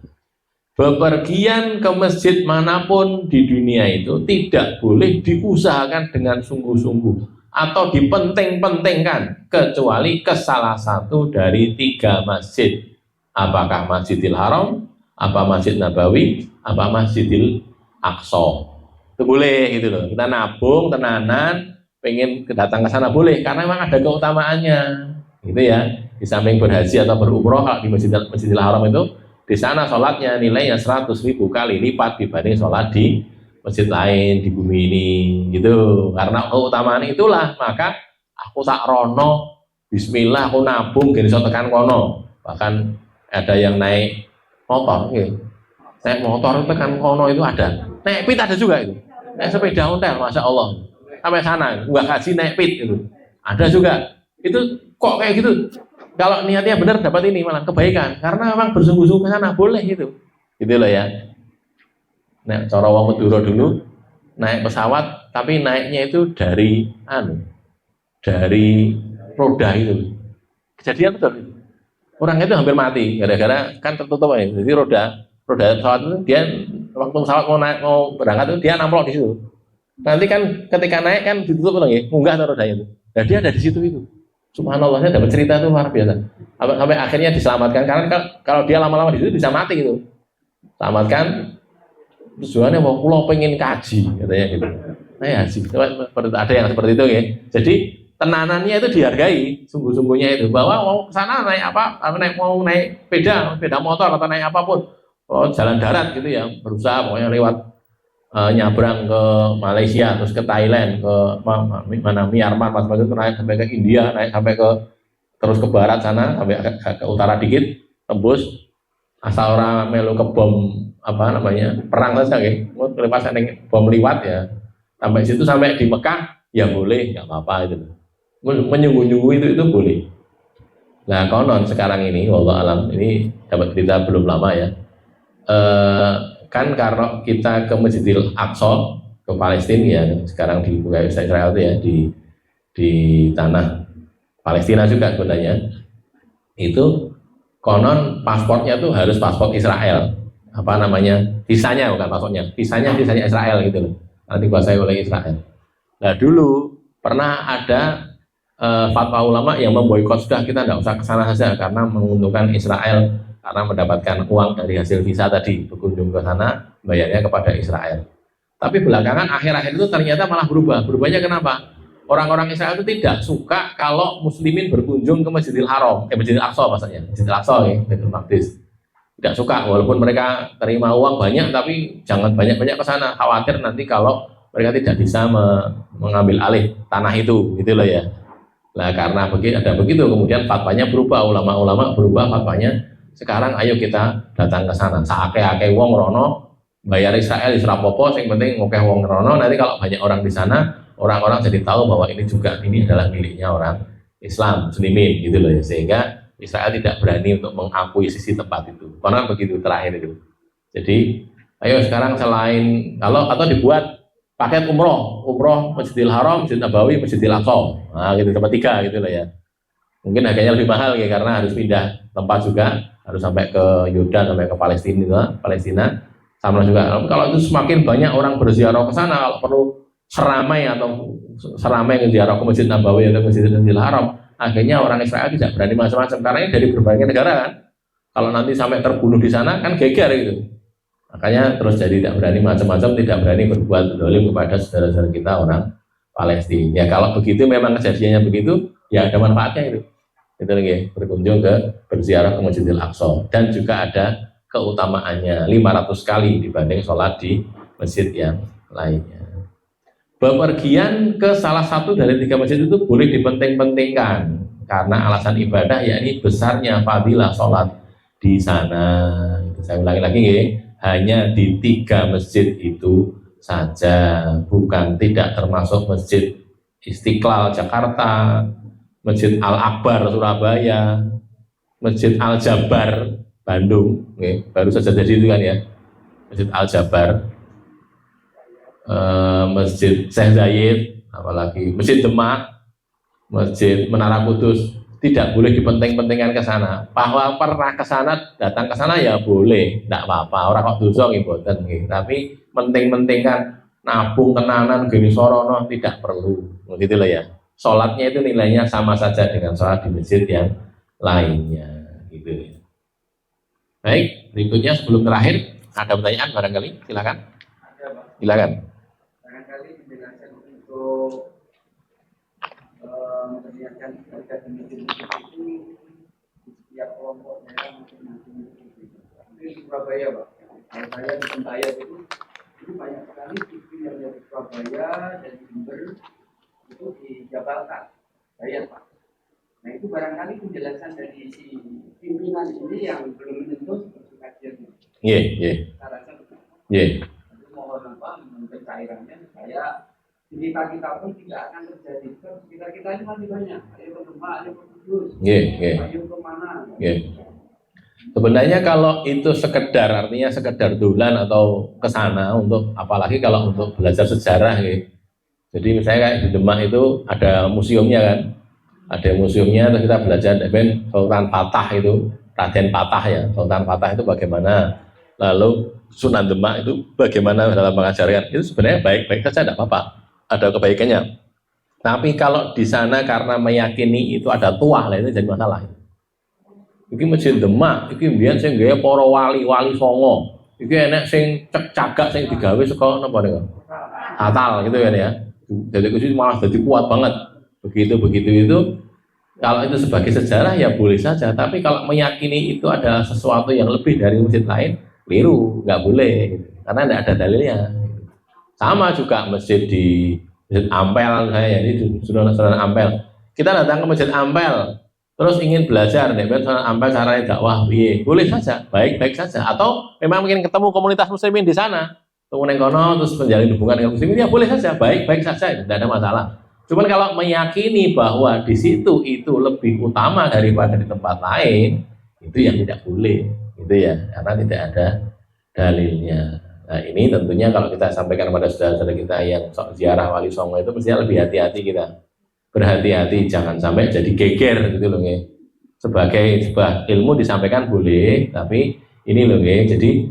Bepergian ke masjid manapun di dunia itu tidak boleh diusahakan dengan sungguh-sungguh atau dipenting-pentingkan, kecuali ke salah satu dari tiga masjid. Apakah Masjidil Haram, apa Masjid Nabawi, apa Masjidil Aqsa. Itu boleh gitu loh. Kita nabung, tenanan, pengen datang ke sana boleh, karena memang ada keutamaannya. Gitu ya. Di samping berhaji atau berumroh, kalau di Masjidil Haram itu, di sana sholatnya nilainya 100.000 kali lipat dibanding sholat di masjid lain di bumi ini, gitu. Karena keutamaan itulah, maka aku sak rono, bismillah, aku nabung gini so tekan kono. Bahkan ada yang naik motor, gitu. Naik motor tekan kono itu ada. Naik pit ada juga itu. Naik sepeda ontel, masya Allah. Sampai sana, nggak kasih naik pit itu. Ada juga. Itu kok kayak gitu? Kalau niatnya benar dapat ini malah kebaikan. Karena memang bersungguh-sungguh ke sana boleh gitu. Gitu loh ya. Nah, cara wong Madura dulu naik pesawat, tapi naiknya itu dari roda itu. Kejadian betul itu. Orang itu hampir mati gara-gara kan tertutup ya. Jadi roda pesawat itu dia waktu pesawat mau berangkat itu dia namplok di situ. Nanti kan ketika naik kan ditutup ya, munggah tuh rodanya itu. Dan dia ada di situ itu. Subhanallah, saya dapat cerita itu luar biasa. Sampai akhirnya diselamatkan, karena kalau dia lama-lama di situ bisa mati gitu. Selamatkan. Tujuannya mau pulau pengen kaji katanya gitu. Nah ya sih, ada yang seperti itu ya. Jadi tenanannya itu dihargai, sungguh-sungguhnya itu, bahwa mau ke sana naik apa, mau naik sepeda motor atau naik apapun, jalan darat gitu ya, berusaha pokoknya lewat nyabrang ke Malaysia, terus ke Thailand, ke mana Myanmar, itu naik sampai ke India, naik sampai ke terus ke barat sana, sampai ke utara dikit, tembus, asal orang melu ke bom apa namanya perang saja, gitu. Lepas bom liwat ya, sampai situ, sampai di Mekah ya boleh, nggak apa-apa itu. Menyungguh-nyungguh itu boleh. Nah konon sekarang ini, wallah alam, ini dapat berita belum lama ya. Kan kalau kita ke Masjidil Aqsa ke Palestina ya, sekarang di Israel itu ya, di tanah Palestina juga sebenarnya, itu konon paspornya tuh harus paspor Israel, apa namanya, visanya bukan paspornya, visanya Israel gitu loh, nanti dikuasai oleh Israel. Nah dulu pernah ada fatwa ulama yang memboikot, sudah kita nggak usah ke sana saja karena menguntungkan Israel, karena mendapatkan uang dari hasil visa tadi, berkunjung ke sana, bayarnya kepada Israel. Tapi belakangan akhir-akhir itu ternyata malah berubah. Berubahnya kenapa? Orang-orang Israel itu tidak suka kalau muslimin berkunjung ke Masjidil Haram, Masjidil Aqsa maksudnya, Masjidil Aqsa ya, Baitul Maqdis. Tidak suka, walaupun mereka terima uang banyak, tapi jangan banyak-banyak ke sana, khawatir nanti kalau mereka tidak bisa mengambil alih tanah itu, gitu loh ya. Nah karena ada begitu, kemudian fatwanya berubah, ulama-ulama berubah fatwanya. Sekarang ayo kita datang ke sana, saake-ake wong rono, bayar Israel Popo, yang penting ngokeh wong rono. Nanti kalau banyak orang di sana, orang-orang jadi tahu bahwa ini adalah miliknya orang Islam, muslimin gitu loh ya. Sehingga Israel tidak berani untuk mengakui sisi tempat itu. Karena begitu terakhir itu. Jadi ayo sekarang selain atau dibuat paket umroh Masjidil Haram, Masjid Nabawi, Masjidil Aqsa, nah gitu, tempat tiga gitu loh ya. Mungkin harganya lebih mahal ya, karena harus pindah tempat juga, harus sampai ke Yordan, sampai ke Palestina sama juga. Kalau itu semakin banyak orang berziarah ke sana, kalau perlu seramai ziarah ke Masjid Nabawi atau Masjidil Haram, akhirnya orang Israel tidak berani macam-macam karena ini dari berbagai negara kan. Kalau nanti sampai terbunuh di sana kan geger gitu. Makanya terus jadi tidak berani macam-macam, tidak berani berbuat zalim kepada saudara-saudara kita orang Palestina. Ya kalau begitu memang kejadiannya begitu, ya ada manfaatnya itu. Itu lagi berkunjung ke berziarah ke Masjidil Aqsa dan juga ada keutamaannya 500 kali dibanding sholat di masjid yang lainnya. Bepergian ke salah satu dari 3 masjid itu boleh dipenting-pentingkan karena alasan ibadah, yakni besarnya fadilah sholat di sana. Saya ulangi lagi ya, hanya di 3 masjid itu saja, bukan tidak termasuk Masjid Istiqlal Jakarta, Masjid Al-Akbar Surabaya, Masjid Al-Jabar Bandung, baru saja jadi itu kan ya, Masjid Al-Jabar, Masjid Syekh Zayed, apalagi Masjid Demak, Masjid Menara Kudus, tidak boleh dipenting-pentingkan ke sana. Bahwa pernah ke sana, datang ke sana ya boleh, tidak apa-apa. Orang kok dosa ngeboten, tapi penting-pentingkan nabung tenanan gini sorono tidak perlu, begitu loh ya. Sholatnya itu nilainya sama saja dengan sholat di masjid yang lainnya, gitu ya. Baik, berikutnya sebelum terakhir ada pertanyaan barangkali, silakan. Silakan. Barangkali penjelasan untuk memperlihatkan ibadah di masjid itu di setiap kelompok daerah masing-masing. Itu di Surabaya, Pak. Kalau saya di Bentayat itu banyak sekali TV yang dari Surabaya dan Jember itu dijabalkan, bayar, Pak. Nah itu barangkali penjelasan dari si pimpinan ini yang belum menyentuh seperti kajian. Iya. Mohon apa pencairannya supaya kita pun tidak akan terjadi. Kita ini masih banyak. Ayo ke Demak, ayo ke Kudus, ayo ke mana? Sebenarnya kalau itu sekedar, artinya sekedar dolan atau ke sana untuk, apalagi kalau untuk belajar sejarah gitu. Jadi misalnya kayak di Demak itu ada museumnya kan. Ada museumnya, terus kita belajar dengan Sultan Fatah itu, Raden Patah ya, Sultan Fatah itu bagaimana, lalu Sunan Demak itu bagaimana dalam pengajaran, itu sebenarnya baik-baik saja, tidak apa-apa, ada kebaikannya. Tapi kalau di sana karena meyakini itu ada tuah, lah itu jadi masalah. Iki Masjid Demak, iki mbiyen sing gawe para wali-wali songo, iki enek sing cek-cagak sing digawe saka napa niku, atal gitu kan ya. Jadi itu malah jadi kuat banget. Begitu itu, kalau itu sebagai sejarah ya boleh saja, tapi kalau meyakini itu adalah sesuatu yang lebih dari masjid lain, keliru, nggak boleh, karena tidak ada dalilnya. Sama juga masjid di Masjid Ampel, saya ini Sunan Ampel, kita datang ke Masjid Ampel, terus ingin belajar, Sunan Ampel caranya dakwah, boleh saja, baik-baik saja, atau memang ingin ketemu komunitas muslimin di sana, kemudian kono terus menjalin hubungan dengan muslimin, ya boleh saja, baik-baik saja, tidak ada masalah. Cuman kalau meyakini bahwa di situ itu lebih utama daripada di tempat lain, itu yang tidak boleh, gitu ya, karena tidak ada dalilnya. Nah ini tentunya kalau kita sampaikan kepada saudara-saudara kita yang ziarah Wali Songo itu mestinya lebih hati-hati kita, berhati-hati jangan sampai jadi geger gitu loh ya. Sebagai sebuah ilmu disampaikan boleh, tapi ini loh ya, jadi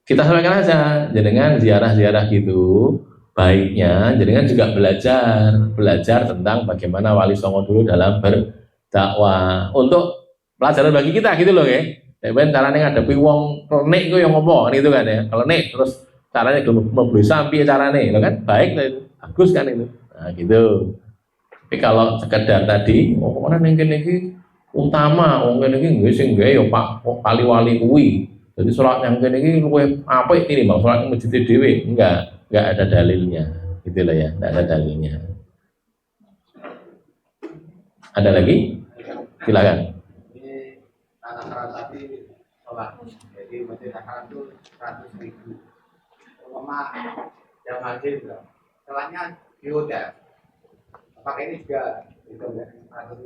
kita sampaikan aja, dengan ziarah-ziarah gitu. Baiknya, jenengan juga belajar tentang bagaimana Wali Songo dulu dalam berdakwah untuk pelajaran bagi kita gitu loh ya. Ben caranya ngadepi wong klenik itu yang ngomong gitu kan ya. Kalau nek terus caranya membeli sampi caranya, lo kan baik lah itu, bagus kan itu. Nah gitu. Tapi kalau sekedar tadi, orang yang kene utama, wong kene iki nggih sing gawe ya Pak wali kuwi. Jadi sholat yang kene iki luwih apik tinimbang sholat yang masjid dhewe. Enggak ada dalilnya, gitu loh ya, enggak ada dalilnya. Ada lagi? Silakan. Ini tata tadi sholat, jadi masjid Haram itu 100.000. Rumah yang masjid, sholatnya di hotel. Apakah ini juga itu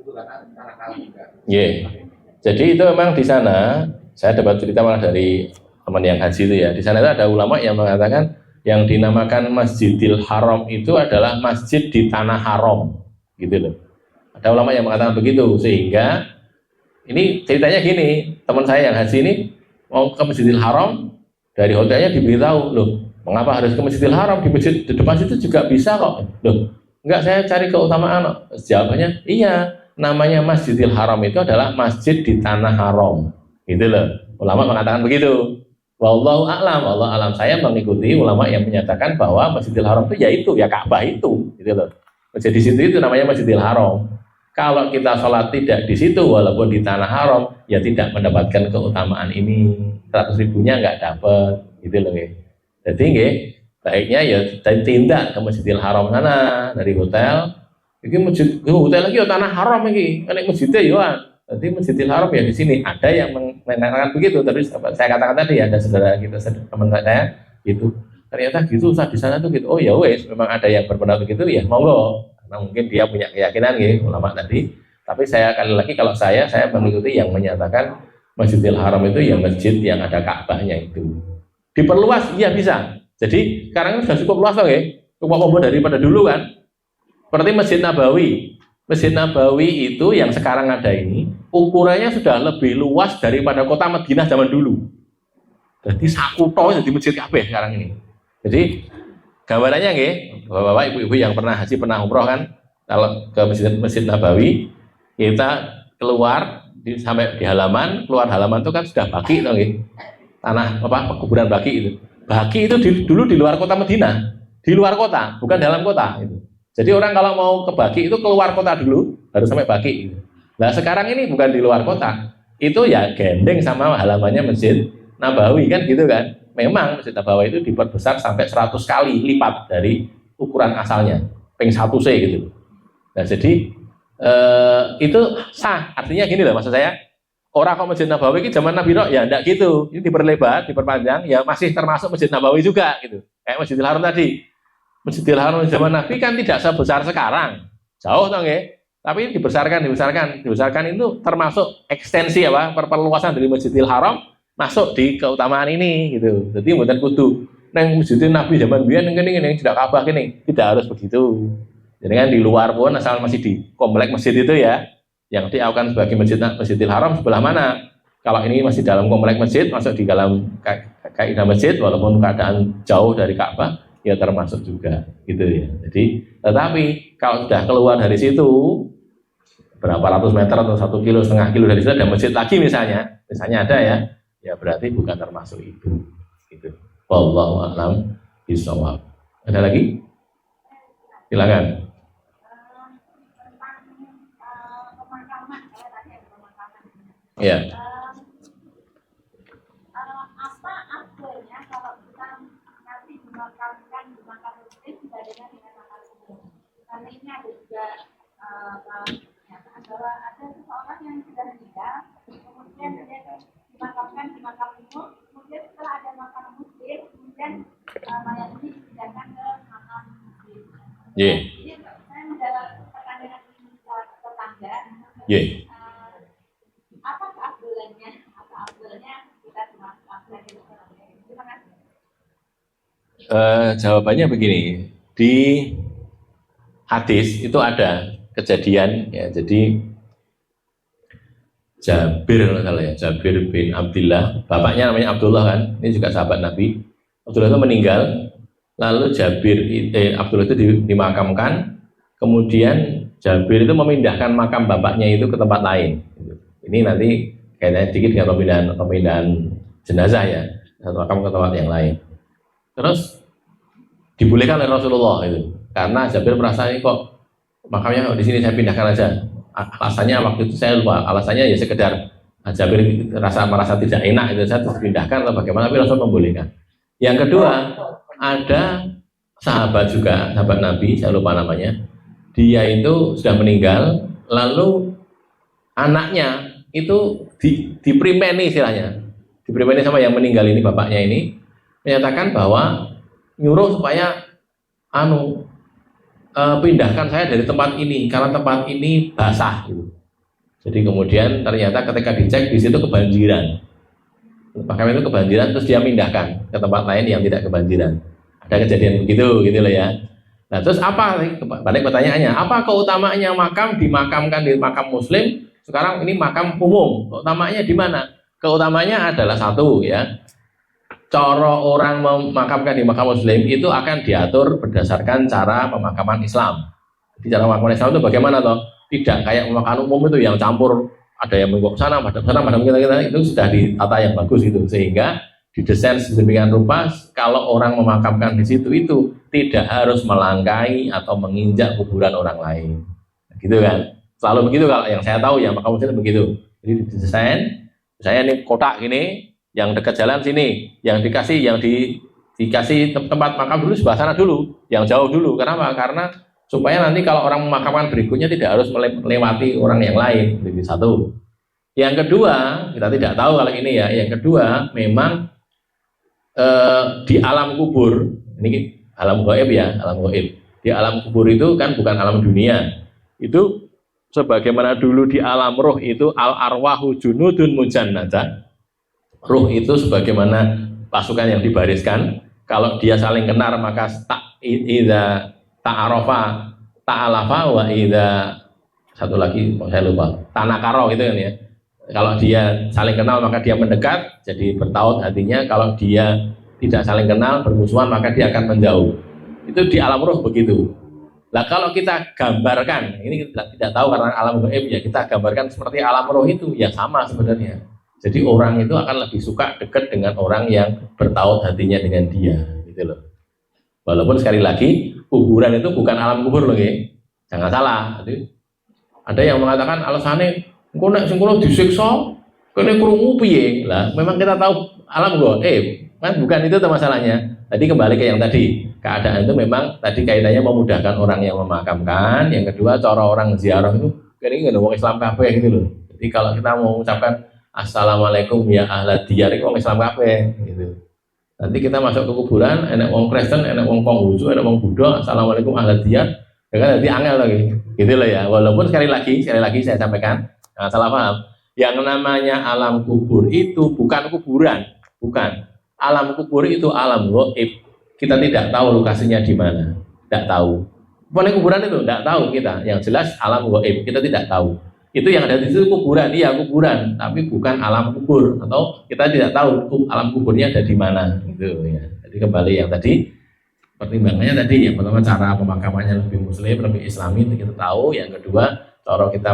itu karena kalau juga? Jadi itu memang di sana, saya dapat cerita malah dari teman yang haji itu ya. Di sana itu ada ulama yang mengatakan yang dinamakan Masjidil Haram itu adalah masjid di tanah haram, gitu loh. Ada ulama yang mengatakan begitu, sehingga ini ceritanya gini, teman saya yang haji ini mau ke Masjidil Haram, dari hotelnya diberitahu, loh mengapa harus ke Masjidil Haram, di masjid di depan situ juga bisa kok. Loh enggak, saya cari keutamaan. Jawabannya iya, namanya Masjidil Haram itu adalah masjid di tanah haram, gitu loh. Ulama mengatakan begitu. Wallahu a'lam, Allah alam. Saya mengikuti ulama yang menyatakan bahwa Masjidil Haram itu yaitu ya Ka'bah itu, gitu loh. Masjid di situ itu namanya Masjidil Haram. Kalau kita sholat tidak di situ walaupun di tanah haram, ya tidak mendapatkan keutamaan ini. 100 ribunya nggak dapat, gitu loh. Jadi baiknya ya tindak ke Masjidil Haram sana dari hotel. Ini masjid, hotel lagi ya tanah haram ini. Kan masjidnya ya. Jadi Masjidil Haram ya di sini. Ada yang mengatakan begitu. Terus saya katakan tadi ada saudara kita, teman saya gitu. Ternyata gitu di sana tuh gitu. Oh ya wes, memang ada yang berpendapat begitu ya monggo. Karena mungkin dia punya keyakinan gitu ulama tadi. Tapi saya kali lagi kalau saya mengikuti yang menyatakan Masjidil Haram itu ya masjid yang ada Ka'bahnya itu. Diperluas iya bisa. Jadi sekarang sudah cukup luas loh ya. Cukup daripada dulu kan. Seperti Masjid Nabawi. Masjid Nabawi itu yang sekarang ada ini ukurannya sudah lebih luas daripada kota Madinah zaman dulu. Jadi sakuto jadi masjid kabeh sekarang ini. Jadi gambarannya nggih, Bapak-bapak, Ibu-ibu yang pernah haji, pernah umroh kan, kalau ke Masjid Nabawi, kita keluar sampai di halaman, keluar halaman itu kan sudah baki toh nggih. Tanah kuburan baki itu. Baki itu dulu di luar kota Madinah, di luar kota, bukan dalam kota itu. Jadi orang kalau mau ke Baki itu keluar kota dulu, baru sampai Baki. Gitu. Nah sekarang ini bukan di luar kota, itu ya gendeng sama halamannya Masjid Nabawi kan gitu kan. Memang Masjid Nabawi itu diperbesar sampai 100 kali lipat dari ukuran asalnya, ping 1C gitu. Nah jadi itu sah, artinya gini loh maksud saya. Orang kok Masjid Nabawi ini zaman Nabi Nuh ya enggak gitu, ini diperlebar, diperpanjang, ya masih termasuk Masjid Nabawi juga gitu. Kayak Masjidil Haram tadi. Masjidil Haram zaman Nabi kan tidak sebesar sekarang, jauh dong ya. Tapi dibesarkan itu termasuk ekstensi perluasan dari Masjidil Haram masuk di keutamaan ini gitu. Jadi bukan kudu neng Masjidil Nabi zaman biyen yang tidak Ka'bah ini, tidak harus begitu. Jadi kan di luar pun asal masih di komplek masjid itu ya, yang diakukan sebagai Masjidil Haram sebelah mana? Kalau ini masih dalam komplek masjid, masuk di dalam kaidah masjid walaupun keadaan jauh dari Ka'bah, ya termasuk juga gitu ya. Jadi tetapi kalau sudah keluar dari situ berapa ratus meter atau 1,5 kilo dari situ ada masjid lagi misalnya ada ya berarti bukan termasuk itu gitu. Wallahu a'lam bishawab. Ada lagi? Silakan. Ya. Karena ini ada juga pernyataan bahwa ada seseorang yang sudah meninggal, kemudian dia dimakamkan di makam umum, kemudian setelah ada makam muslim, kemudian mayat ini dipindahkan ke makam muslim. Yeah. Jadi saya mendapat pertanyaan tetangga. Yeah. Apa keabdulannya? Kita dimakamkan di makam muslim. Terima kasih. Jawabannya begini, di hadis itu ada kejadian ya, jadi Jabir bin Abdullah, bapaknya namanya Abdullah kan, ini juga sahabat Nabi. Abdullah itu meninggal, lalu Abdullah itu dimakamkan, kemudian Jabir itu memindahkan makam bapaknya itu ke tempat lain. Ini nanti kaitannya sedikit dengan pemindahan jenazah ya, satu makam ke tempat yang lain. Terus dibolehkan oleh Rasulullah itu. Karena Jabir merasa ini kok makamnya di sini saya pindahkan aja. Alasannya waktu itu saya lupa. Alasannya ya sekedar Jabir merasa tidak enak itu saya pindahkan atau bagaimana, tapi Rasul membolehkan. Yang kedua, ada sahabat Nabi, saya lupa namanya. Dia itu sudah meninggal, lalu anaknya itu diprimeni istilahnya. Diprimeni sama yang meninggal ini, bapaknya ini menyatakan bahwa nyuruh supaya pindahkan saya dari tempat ini karena tempat ini basah gitu. Jadi kemudian ternyata ketika dicek di situ kebanjiran. Makam itu kebanjiran, terus dia pindahkan ke tempat lain yang tidak kebanjiran. Ada kejadian begitu gitu loh ya. Nah, terus apa balik pertanyaannya, apa keutamaannya makam dimakamkan di makam muslim, sekarang ini makam umum. Keutamaannya di mana? keutamanya adalah satu ya, cara orang memakamkan di makam muslim itu akan diatur berdasarkan cara pemakaman Islam. Di cara pemakaman Islam itu bagaimana toh? Tidak kayak pemakaman umum itu yang campur, ada yang menggok sana, madam kita itu sudah ditata yang bagus gitu, sehingga didesain sedemikian rupa kalau orang memakamkan di situ itu tidak harus melangkai atau menginjak kuburan orang lain, gitu kan? Selalu begitu kalau yang saya tahu ya makam muslim begitu. Jadi didesain, saya ini kotak gini. Yang dekat jalan sini, yang dikasih tempat makam dulu sebelah sana dulu, yang jauh dulu. Kenapa? Karena supaya nanti kalau orang memakamkan berikutnya tidak harus melewati orang yang lain. Jadi satu. Yang kedua, kita tidak tahu kalau ini ya. Yang kedua, memang di alam kubur, ini alam gaib ya, alam gaib. Di alam kubur itu kan bukan alam dunia. Itu sebagaimana dulu di alam roh itu al arwahu junudun mujannadah. Ruh itu sebagaimana pasukan yang dibariskan. Kalau dia saling kenal maka idza ta'arafa ta'alafa wa idza satu lagi saya lupa tanakaro gitu kan ya. Kalau dia saling kenal maka dia mendekat jadi bertaut hatinya. Kalau dia tidak saling kenal bermusuhan maka dia akan menjauh. Itu di alam ruh begitu. Nah kalau kita gambarkan, ini kita tidak tahu karena alam gaib ya, kita gambarkan seperti alam roh itu ya sama sebenarnya. Jadi orang itu akan lebih suka dekat dengan orang yang bertaut hatinya dengan dia, gitu loh. Walaupun sekali lagi kuburan itu bukan alam kubur loh, ya. Jangan salah. Jadi, ada yang mengatakan alasannya, engko nek sing kula disiksa, kene krungu piye? Lah, memang kita tahu alam gaib, kan bukan itu masalahnya. Tadi kembali ke yang tadi, keadaan itu memang tadi kaitannya memudahkan orang yang memakamkan. Yang kedua, cara orang ziarah itu, ini nggak ada orang Islam kabeh gitu loh. Jadi kalau kita mau mengucapkan Assalamualaikum ya ahla diyar itu orang Islam kabeh gitu. Nanti kita masuk ke kuburan, enak wong Kristen, enak wong Konghucu, enak wong Buddha, Assalamualaikum ahla diyar, ya kan nanti angel lagi. Gitu loh ya. Walaupun sekali lagi saya sampaikan, nah, salah paham. Yang namanya alam kubur itu bukan kuburan, bukan. Alam kubur itu alam gaib. Kita tidak tahu lokasinya di mana, tidak tahu. Pokoknya kuburan itu tidak tahu kita. Yang jelas alam gaib kita tidak tahu. Itu yang ada di situ kuburan, iya kuburan, tapi bukan alam kubur, atau kita tidak tahu alam kuburnya ada di mana, gitu ya. Jadi kembali yang tadi pertimbangannya tadi yang pertama cara pemakamannya lebih muslim, lebih islami itu kita tahu. Yang kedua cara kita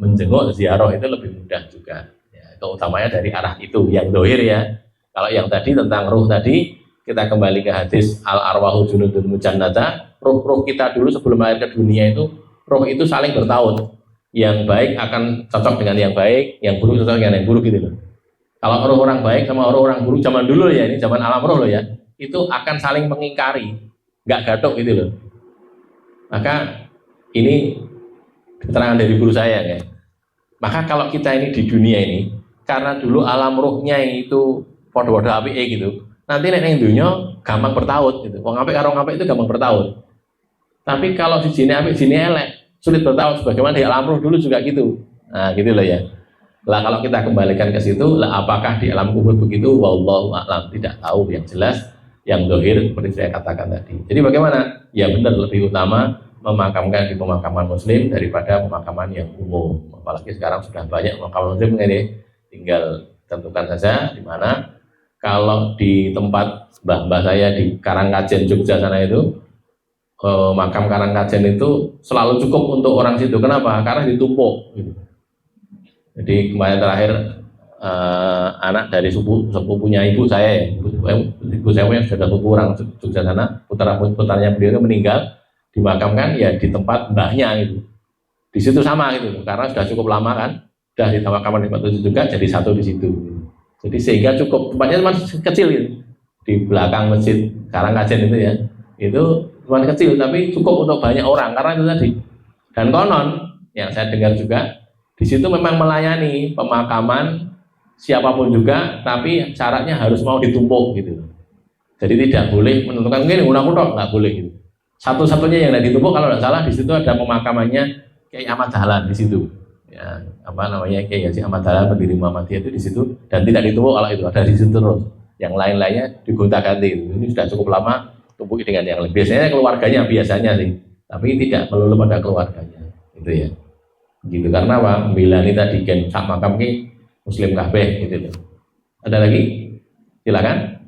menjenguk ziarah itu lebih mudah juga. Ya, itu utamanya dari arah itu yang dohir ya. Kalau yang tadi tentang ruh tadi kita kembali ke hadis al arwahu junudun mujannadah. Ruh kita dulu sebelum lahir ke dunia itu ruh itu saling bertaut. Yang baik akan cocok dengan yang baik, yang buruk cocok dengan yang buruk gitu loh. Kalau orang baik sama orang buruk zaman dulu ya, ini zaman alam roh loh ya, itu akan saling mengingkari, nggak gaduh gitu loh. Maka ini keterangan dari guru saya ya. Maka kalau kita ini di dunia ini, karena dulu alam rohnya itu podo-podo apike gitu, nanti nek dunia gampang bertaut gitu. Wong apik karo apik itu gampang bertaut. Tapi kalau di sini apik sini elek, sulit bertaut sebagaimana di alam roh dulu juga gitu. Nah, gitu loh ya. Lah kalau kita kembalikan ke situ, lah apakah di alam kubur begitu? Wallahu a'lam, tidak tahu. Yang jelas yang dohir seperti saya katakan tadi. Jadi bagaimana? Ya benar lebih utama memakamkan di pemakaman muslim daripada pemakaman yang umum. Apalagi sekarang sudah banyak pemakaman muslim ini. Tinggal tentukan saja di mana. Kalau di tempat mbah-mbah saya di Karangkajen Jogja sana itu, makam Karangkajen itu selalu cukup untuk orang situ. Kenapa? Karena ditumpuk gitu. Jadi kemarin terakhir anak dari sepupunya ibu saya ya, ibu saya yang sudah sepupu orang Jogja sana, putranya beliau itu meninggal, dimakamkan ya di tempat mbahnya gitu. Di situ sama gitu, karena sudah cukup lama kan, sudah dimakamkan di tempat itu juga, jadi satu di situ. Jadi sehingga cukup, tempatnya cuma kecil gitu, di belakang masjid Karangkajen itu ya, itu cuma kecil tapi cukup untuk banyak orang karena itu tadi. Dan konon yang saya dengar juga di situ memang melayani pemakaman siapapun juga, tapi syaratnya harus mau ditumpuk gitu. Jadi tidak boleh menentukan mungkin undang-undang nggak boleh gitu. Satu-satunya yang tidak ditumpuk kalau tidak salah di situ ada pemakamannya Kiai Ahmad Dahlan di situ. Ya, apa namanya Kiai Ahmad Dahlan pendiri Muhammadiyah itu di situ dan tidak ditumpuk kalau itu ada di situ terus. Yang lain-lainnya digonta-ganti. Ini sudah cukup lama tumpuki dengan yang lain. Biasanya keluarganya biasanya sih, tapi tidak melulu pada keluarganya. Itu ya. Gitu karena apa? Bila ini tadi kan sak makam ki muslim kabeh gitu loh. Ada lagi? Silakan.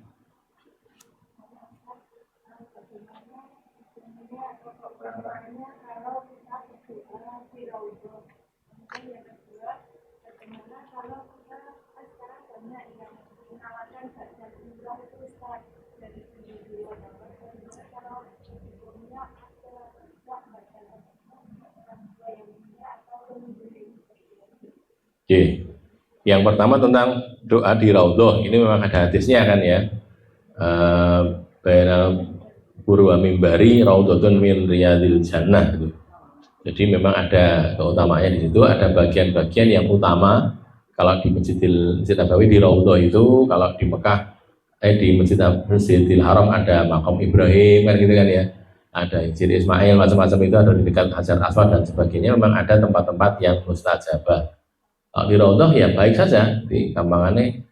Oke. Yang pertama tentang doa di Raudhah, ini memang ada hadisnya kan ya. Bainal Buru wa Mimbari Raudhatun min Riyadil Jannah gitu. Jadi memang ada keutamaannya di situ, ada bagian-bagian yang utama. Kalau di Masjid Nabawi di Raudhah itu, kalau di Mekah di Masjidil Haram ada makam Ibrahim kan gitu kan ya. Ada Hijr Ismail macam-macam itu ada di dekat Hajar Aswad dan sebagainya. Memang ada tempat-tempat yang mustajabah. Kalau di Raudhah ya baik saja, di gampangannya.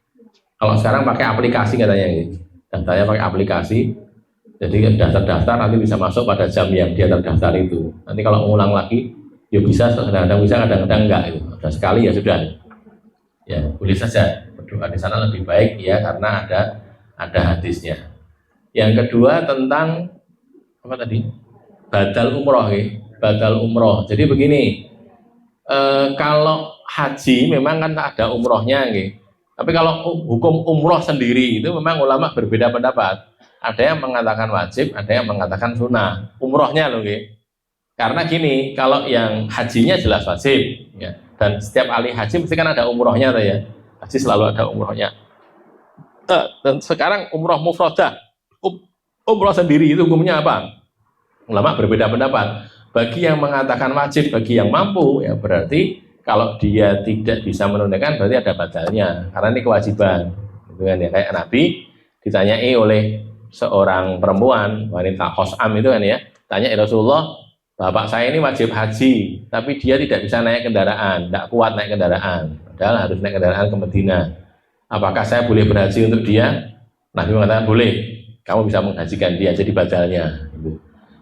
Kalau sekarang pakai aplikasi katanya gitu. Daftarnya pakai aplikasi. Jadi daftar-daftar nanti bisa masuk pada jam yang dia terdaftar itu. Nanti kalau mengulang lagi, ya bisa, kadang-kadang bisa, kadang-kadang enggak. Gitu. Sudah sekali ya sudah. Ya boleh saja berdoa di sana lebih baik ya karena ada hadisnya. Yang kedua tentang apa tadi? Badal umroh ya. Badal umroh. Jadi begini, kalau haji memang kan ada umrohnya gitu. Tapi kalau hukum umroh sendiri itu memang ulama berbeda pendapat. Ada yang mengatakan wajib, ada yang mengatakan sunnah. Umrohnya loh, gitu. Karena gini, kalau yang hajinya jelas wajib, ya. Dan setiap kali haji mesti kan ada umrohnya, tuh ya. Haji selalu ada umrohnya. Dan sekarang umroh mufradah, umroh sendiri itu hukumnya apa? Ulama berbeda pendapat. Bagi yang mengatakan wajib, bagi yang mampu, ya berarti kalau dia tidak bisa menunaikan berarti ada badalnya. Karena ini kewajiban, gitu kan ya. Kayak Nabi ditanyai oleh seorang perempuan wanita khosam itu kan ya, tanya ya Rasulullah, bapak saya ini wajib haji tapi dia tidak bisa naik kendaraan, tidak kuat naik kendaraan, padahal harus naik kendaraan ke Madinah, apakah saya boleh berhaji untuk dia? Nabi mengatakan boleh, kamu bisa menghajikan dia, jadi badalnya gitu.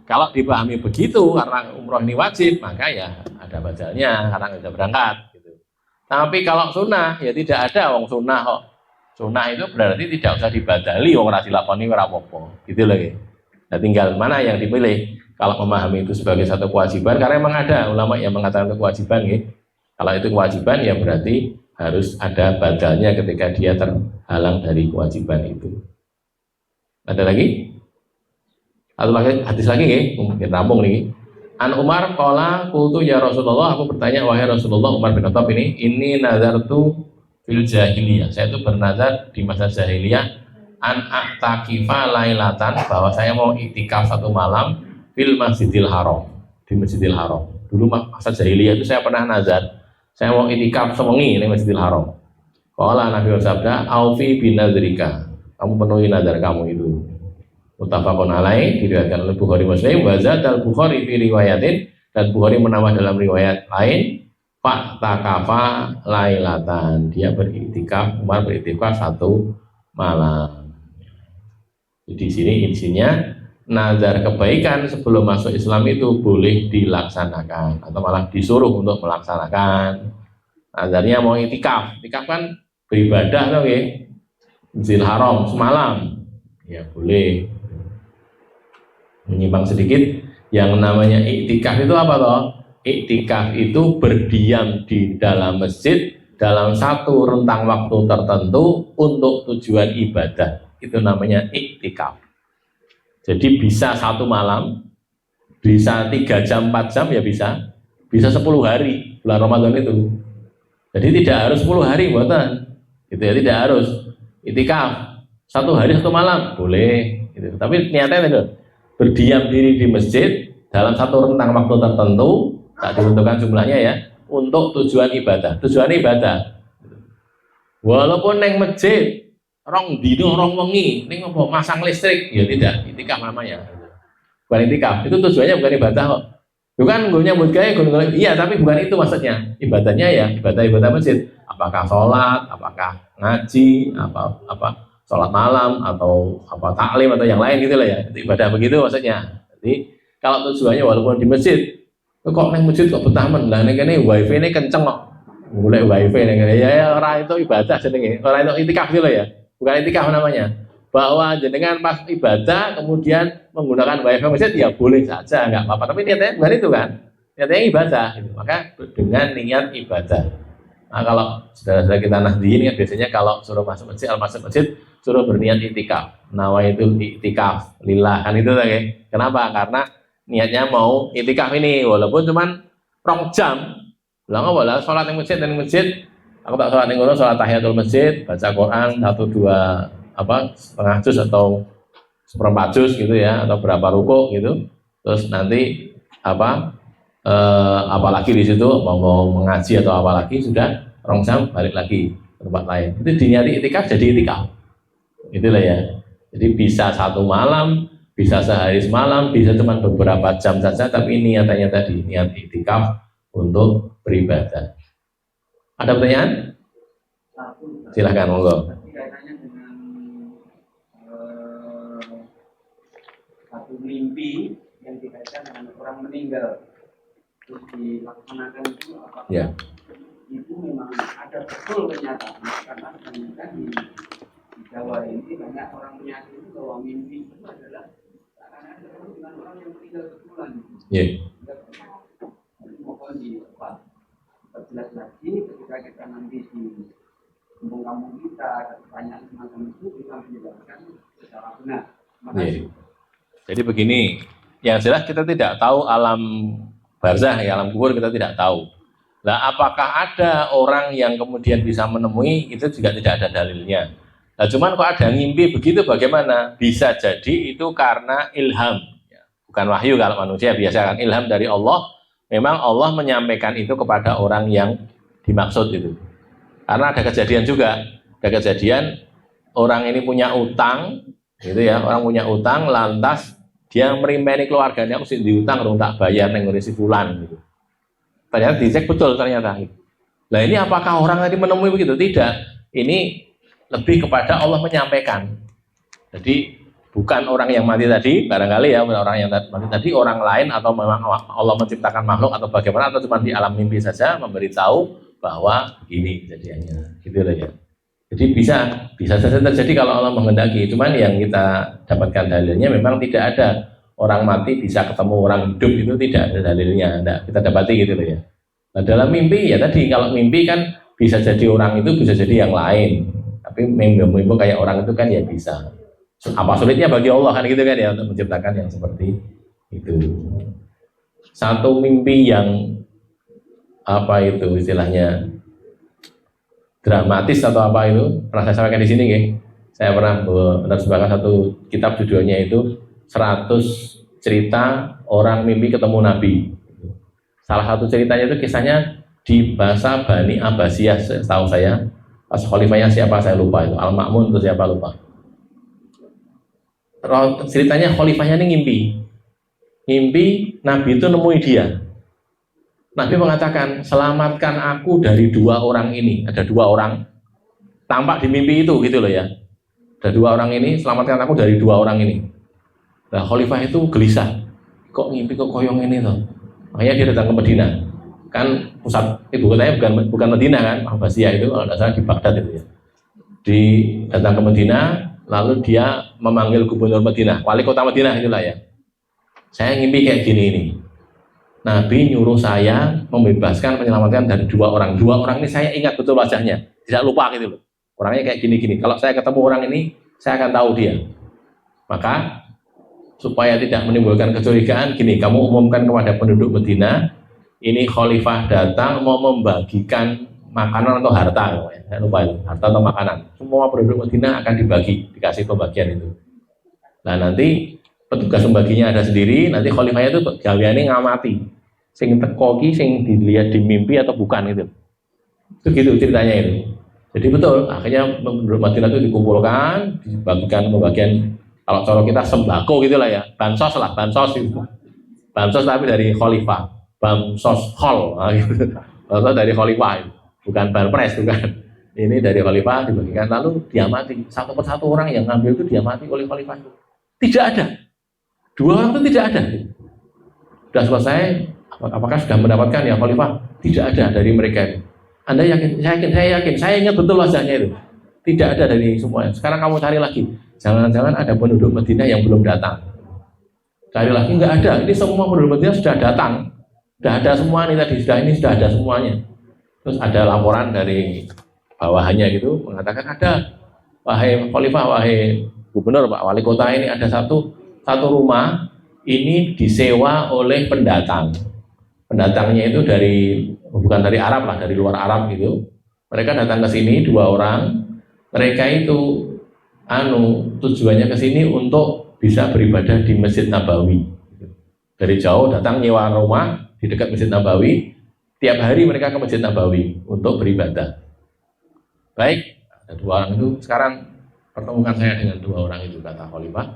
Kalau dipahami begitu karena umroh ini wajib, maka ya ada badalnya karena bisa berangkat gitu. Tapi kalau sunnah ya tidak ada wong sunnah kok. Sunnah itu berarti tidak usah dibadali, wong ora dilakoni ora apa-apa. Gitu loh ya. Nah, tinggal mana yang dipilih. Kalau memahami itu sebagai satu kewajiban, karena memang ada ulama yang mengatakan itu kewajiban ya. Kalau itu kewajiban ya berarti harus ada badalnya ketika dia terhalang dari kewajiban itu. Ada lagi? Atau lagi hadis lagi ya? Mungkin rampung nih. An Umar qala qultu ya Rasulullah, aku bertanya wahai Rasulullah, Umar bin Khattab ini nazartu fil jahiliyah, saya itu bernazar di masa jahiliyah an a'takifa lailatan, bahwa saya mau iktikaf satu malam fil Masjidil Haram, di Masjidil Haram. Dulu masa jahiliyah itu saya pernah nazar, saya mau iktikaf sewengi di Masjidil Haram. Qala Nabi bersabda, aufi binadrika, kamu penuhi nazar kamu itu. Muttafaqun alaih, diriwayatkan oleh Bukhari Muslim, wa zadal Bukhari fi riwayatin, dan Bukhari menambah dalam riwayat lain, Pak takafa lailatan, dia beriktikaf, Umar beriktikaf satu malam. Di sini intinya nazar kebaikan sebelum masuk Islam itu boleh dilaksanakan atau malah disuruh untuk melaksanakan. Nazarnya mau iktikaf, iktikaf kan beribadah loh ya, Masjidil Haram semalam, ya boleh. Menyimpang sedikit, yang namanya iktikaf itu apa toh? Iktikaf itu berdiam di dalam masjid dalam satu rentang waktu tertentu untuk tujuan ibadah. Itu namanya iktikaf. Jadi bisa satu malam, bisa 3 jam, 4 jam ya bisa 10 hari bulan Ramadan itu. Jadi tidak harus 10 hari buatan, gitu ya, tidak harus iktikaf 1 hari 1 malam boleh. Gitu. Tapi niatnya itu berdiam diri di masjid dalam satu rentang waktu tertentu. Tak ditentukan jumlahnya ya, untuk tujuan ibadah. Tujuan ibadah. Walaupun neng masjid, rong dino rong wengi, neng apa masang listrik, ya tidak, iktikaf namanya. Bukan iktikaf, itu tujuannya bukan ibadah kok. Bukan gue nyambut gaya, iya, tapi bukan itu maksudnya. Ibadahnya ya ibadah masjid. Apakah sholat, apakah ngaji, apa sholat malam atau apa taklim atau yang lain gitu lah ya. Itu ibadah begitu maksudnya. Jadi kalau tujuannya walaupun di masjid, kok neng masjid kok betah men lah, neng ini wifi ini kenceng kok, Mulai wifi nih, ya orang itu ibadah jenenge, orang itu itikaf gitu ya, bukan itikaf namanya. Bahwa jenengan pas ibadah kemudian menggunakan wifi masjid ya boleh saja, nggak apa-apa. Tapi niatnya bukan itu kan, niatnya ibadah. Gitu. Maka dengan niat ibadah. Nah, kalau saudara-saudara kita Nahdliyin kan biasanya kalau suruh masuk masjid, al-masuk masjid suruh berniat itikaf. Nawa itu itikaf, lillah kan itu kan. Kenapa? Karena niatnya mau itikaf ini, walaupun cuman 2 jam. Lah ngopo lah salat ning masjid aku tak salat ning ngono salat tahiyatul masjid, baca Quran 1-2 setengah juz atau seperempat juz gitu ya, atau berapa rukuk gitu. Terus nanti apalagi di situ mau mengaji atau apalagi sudah 2 jam balik lagi ke tempat lain. Itu diniati itikaf jadi itikaf. Itulah ya. Jadi bisa 1 malam, bisa sehari semalam, bisa cuma beberapa jam saja, tapi niatannya tadi niat itikaf untuk beribadah. Ada pertanyaan? Silahkan, monggo. Tapi kaitannya dengan satu mimpi yang dikaitkan dengan orang meninggal terus dilaksanakan itu apa? Ya. Itu memang ada betul kenyataan karena ternyata di Jawa ini banyak orang meyakini bahwa mimpi itu adalah karena ada dengan orang yang meninggal betulan. Yeah. Mohon diperjelas lagi ketika kita nanti di kampung-kampung kita ada pertanyaan semacam itu kita menjelaskan secara benar. Yeah. Jadi begini, yang jelas kita tidak tahu alam barzah, ya, alam kubur kita tidak tahu. Nah, apakah ada orang yang kemudian bisa menemui, itu juga tidak ada dalilnya. Nah, cuman kok ada ngimpi begitu bagaimana? Bisa jadi itu karena ilham, bukan wahyu kalau manusia biasa kan, ilham dari Allah. Memang Allah menyampaikan itu kepada orang yang dimaksud itu. Karena ada kejadian juga, ada kejadian orang ini punya utang, gitu ya, orang punya utang, lantas dia merimpeni keluarganya, aku sih diutang, dong tak bayar neng ngurisi bulan, gitu. Ternyata dicek betul ternyata. Nah ini apakah orang tadi menemui begitu? Tidak. Ini lebih kepada Allah menyampaikan. Jadi bukan orang yang mati tadi, barangkali ya orang yang mati tadi orang lain, atau memang Allah menciptakan makhluk atau bagaimana, atau cuma di alam mimpi saja memberitahu bahwa begini kejadiannya, gitu lah ya. Jadi bisa saja terjadi kalau Allah menghendaki. Cuman yang kita dapatkan dalilnya memang tidak ada orang mati bisa ketemu orang hidup, itu tidak ada dalilnya. Nah, kita dapati gitu loh ya. Nah, dalam mimpi ya tadi, kalau mimpi kan bisa jadi orang itu, bisa jadi yang lain. Tapi mimpi kayak orang itu kan ya bisa. Apa sulitnya bagi Allah kan gitu kan ya untuk menciptakan yang seperti itu. Satu mimpi yang apa itu istilahnya dramatis atau apa itu pernah saya sampaikan di sini ya. Saya pernah menerjemahkan satu kitab, judulnya itu 100 cerita orang mimpi ketemu Nabi. Salah satu ceritanya itu kisahnya di bahasa Bani Abbasiyah, setahu saya. Pas khalifahnya siapa saya lupa itu, Al-Ma'mun atau siapa lupa. Ceritanya khalifahnya ini ngimpi Nabi itu nemui dia. Nabi mengatakan, selamatkan aku dari 2 orang ini. Ada 2 orang tampak di mimpi itu gitu loh ya. Ada 2 orang ini, selamatkan aku dari 2 orang ini. Nah khalifah itu gelisah, kok ngimpi kok koyong ini toh. Makanya dia datang ke Madinah. Kan pusat ibu kotanya bukan Madinah kan, Abbasiyah itu kalau tidak salah di Baghdad itu ya. Datang ke Madinah, lalu dia memanggil gubernur Madinah, wali kota Madinah itulah ya. Saya ngimpi kayak gini ini. Nabi nyuruh saya membebaskan, menyelamatkan dari 2 orang. 2 orang ini saya ingat betul wajahnya, tidak lupa gitu loh. Orangnya kayak gini-gini. Kalau saya ketemu orang ini, saya akan tahu dia. Maka supaya tidak menimbulkan kecurigaan, gini, kamu umumkan kepada penduduk Madinah, ini khalifah datang mau membagikan makanan atau harta, saya lupa itu, harta atau makanan. Semua penduduk Madinah akan dibagi, dikasih pembagian itu. Nah nanti petugas pembaginya ada sendiri, nanti khalifahnya itu gaweane ngamati, sing teko ki sing dilihat di mimpi atau bukan itu. Itu gitu ceritanya itu. Jadi betul, akhirnya penduduk Madinah itu dikumpulkan, dibagikan pembagian. Kalau cara kita sembako gitulah ya, bansos lah, bansos itu. Bansos tapi dari khalifah, bansos hall, nah, gitu. Bansos dari khalifah, bukan banpres, bukan. Ini dari khalifah dibagikan, lalu dia mati. Satu persatu orang yang ngambil itu dia mati oleh khalifah itu. Tidak ada. 2 orang itu tidak ada. Sudah selesai, apakah sudah mendapatkan ya khalifah? Tidak ada dari mereka itu. Anda yakin? Saya yakin. Saya ingat betul wajahnya itu. Tidak ada dari semuanya. Sekarang kamu cari lagi. Jangan-jangan ada penduduk Madinah yang belum datang. Cari lagi, nggak ada. Ini semua penduduk Madinah sudah datang. Sudah ada semua ini tadi. Sudah ada semuanya. Terus ada laporan dari bawahannya gitu mengatakan ada, wahai khalifah, wahai gubernur, Pak Wali Kota, ini ada satu rumah ini disewa oleh pendatang. Pendatangnya itu bukan dari Arab lah, dari luar Arab gitu. Mereka datang ke sini 2 orang. Mereka itu tujuannya ke sini untuk bisa beribadah di Masjid Nabawi. Dari jauh datang nyewa rumah di dekat Masjid Nabawi. Tiap hari mereka ke Masjid Nabawi untuk beribadah. Baik, ada 2 orang itu. Sekarang pertemukan saya dengan 2 orang itu, kata khalifah.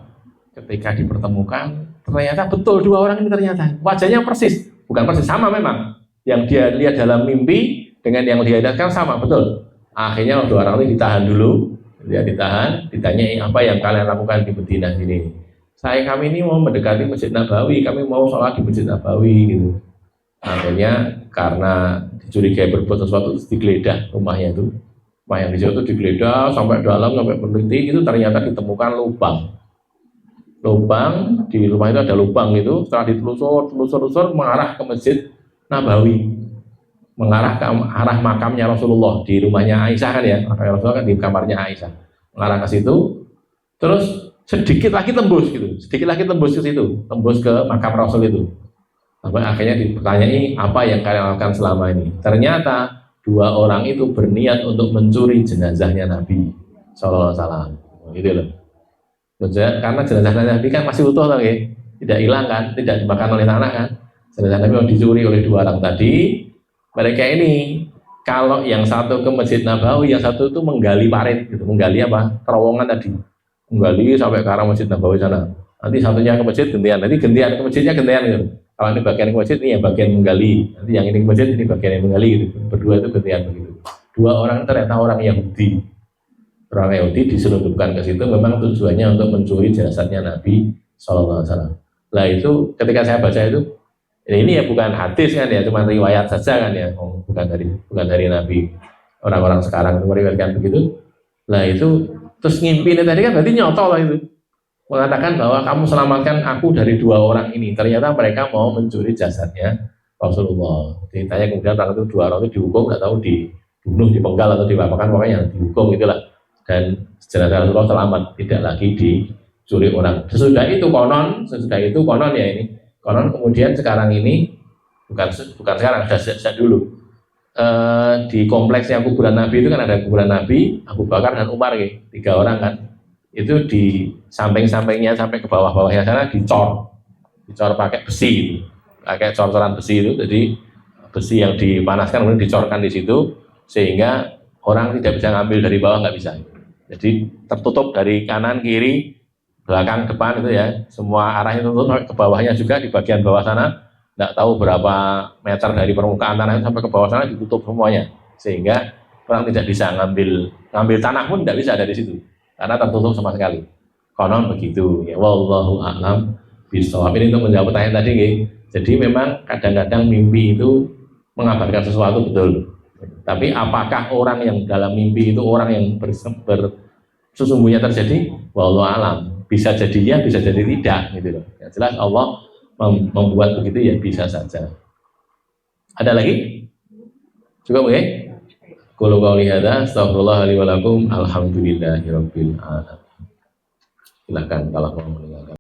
Ketika dipertemukan, ternyata betul 2 orang ini ternyata wajahnya persis, bukan persis, sama memang. Yang dia lihat dalam mimpi dengan yang dia lihatkan sama, betul. Akhirnya 2 orang ini ditahan dulu, dia ditahan, ditanyai apa yang kalian lakukan di Madinah ini. Kami ini mau mendekati Masjid Nabawi, kami mau sholat di Masjid Nabawi gitu. Akhirnya karena dicurigai berbuat sesuatu, digeledah rumahnya itu. Rumah yang di situ digeledah sampai dalam, sampai peneliti, itu ternyata ditemukan lubang di rumah itu, ada lubang itu. Setelah ditelusur mengarah ke Masjid Nabawi, mengarah ke arah makamnya Rasulullah di rumahnya Aisyah kan ya, makamnya Rasulullah kan di kamarnya Aisyah, mengarah ke situ. Terus sedikit lagi tembus ke situ, tembus ke makam Rasul itu. Sampai akhirnya dipertanyai apa yang kalian lakukan selama ini. Ternyata 2 orang itu berniat untuk mencuri jenazahnya Nabi Sallallahu Alaihi Wasallam. Gitu loh. Karena jenazah Nabi kan masih utuh kan, tidak hilang kan, tidak dimakan oleh tanah kan. Jenazah Nabi dicuri oleh 2 orang tadi. Mereka ini kalau yang satu ke Masjid Nabawi, yang satu itu menggali parit, gitu, menggali terowongan tadi, menggali sampai ke arah Masjid Nabawi sana. Nanti satunya ke masjid gantian, nanti gantian ke masjidnya gantian gitu. Kalau ini bagian ke masjid, ini yang bagian menggali. Nanti yang ini ke masjid, ini bagian yang menggali gitu. Berdua itu gantian begitu. 2 orang ternyata orang Yahudi. Orang Yahudi diselundupkan ke situ memang tujuannya untuk mencuri jasadnya Nabi Sallallahu Alaihi Wasallam. Lah itu ketika saya baca itu, ini ya bukan hadis kan ya, cuma riwayat saja kan ya, bukan dari Nabi. Orang-orang sekarang meriwayatkan begitu. Lah itu terus ngimpi tadi kan berarti nyotol lah itu. Mengatakan bahwa kamu selamatkan aku dari 2 orang ini. Ternyata mereka mau mencuri jasadnya Rasulullah. Ditanya kemudian orang itu 2 orang itu dihukum, nggak tahu dibunuh, dipenggal atau diapakan, pokoknya dihukum itulah. Dan jenazah Rasulullah selamat, tidak lagi dicuri orang. Sesudah itu konon ya ini. Konon kemudian sekarang ini bukan sekarang, sudah dulu. Di kompleksnya kuburan Nabi itu kan ada kuburan Nabi, Abu Bakar dan Umar ya, 3 orang kan. Itu di samping-sampingnya sampai ke bawah-bawahnya sana dicor pakai besi gitu. Pakai cor-coran besi itu, jadi besi yang dipanaskan kemudian dicorkan di situ sehingga orang tidak bisa ngambil dari bawah, nggak bisa. Jadi tertutup dari kanan, kiri, belakang, depan itu ya, semua arahnya tertutup, ke bawahnya juga di bagian bawah sana, nggak tahu berapa meter dari permukaan tanah sampai ke bawah sana ditutup semuanya, sehingga orang tidak bisa ngambil tanah pun tidak bisa dari situ. Karena tertutup sama sekali. Konon begitu ya, wallahu a'lam bishawab. Ini untuk menjawab pertanyaan tadi ya. Jadi memang kadang-kadang mimpi itu mengabarkan sesuatu betul. Tapi apakah orang yang dalam mimpi itu orang yang sesungguhnya terjadi? Wallahu a'lam. Bisa jadi ya, bisa jadi tidak gitu loh. Yang jelas Allah membuat begitu ya, bisa saja. Ada lagi? Cukup ya? Qul qouli hadza astaghfirullah li wa lakum alhamdulillahirabbil alamin. Silakan kalau mau mendengarkan.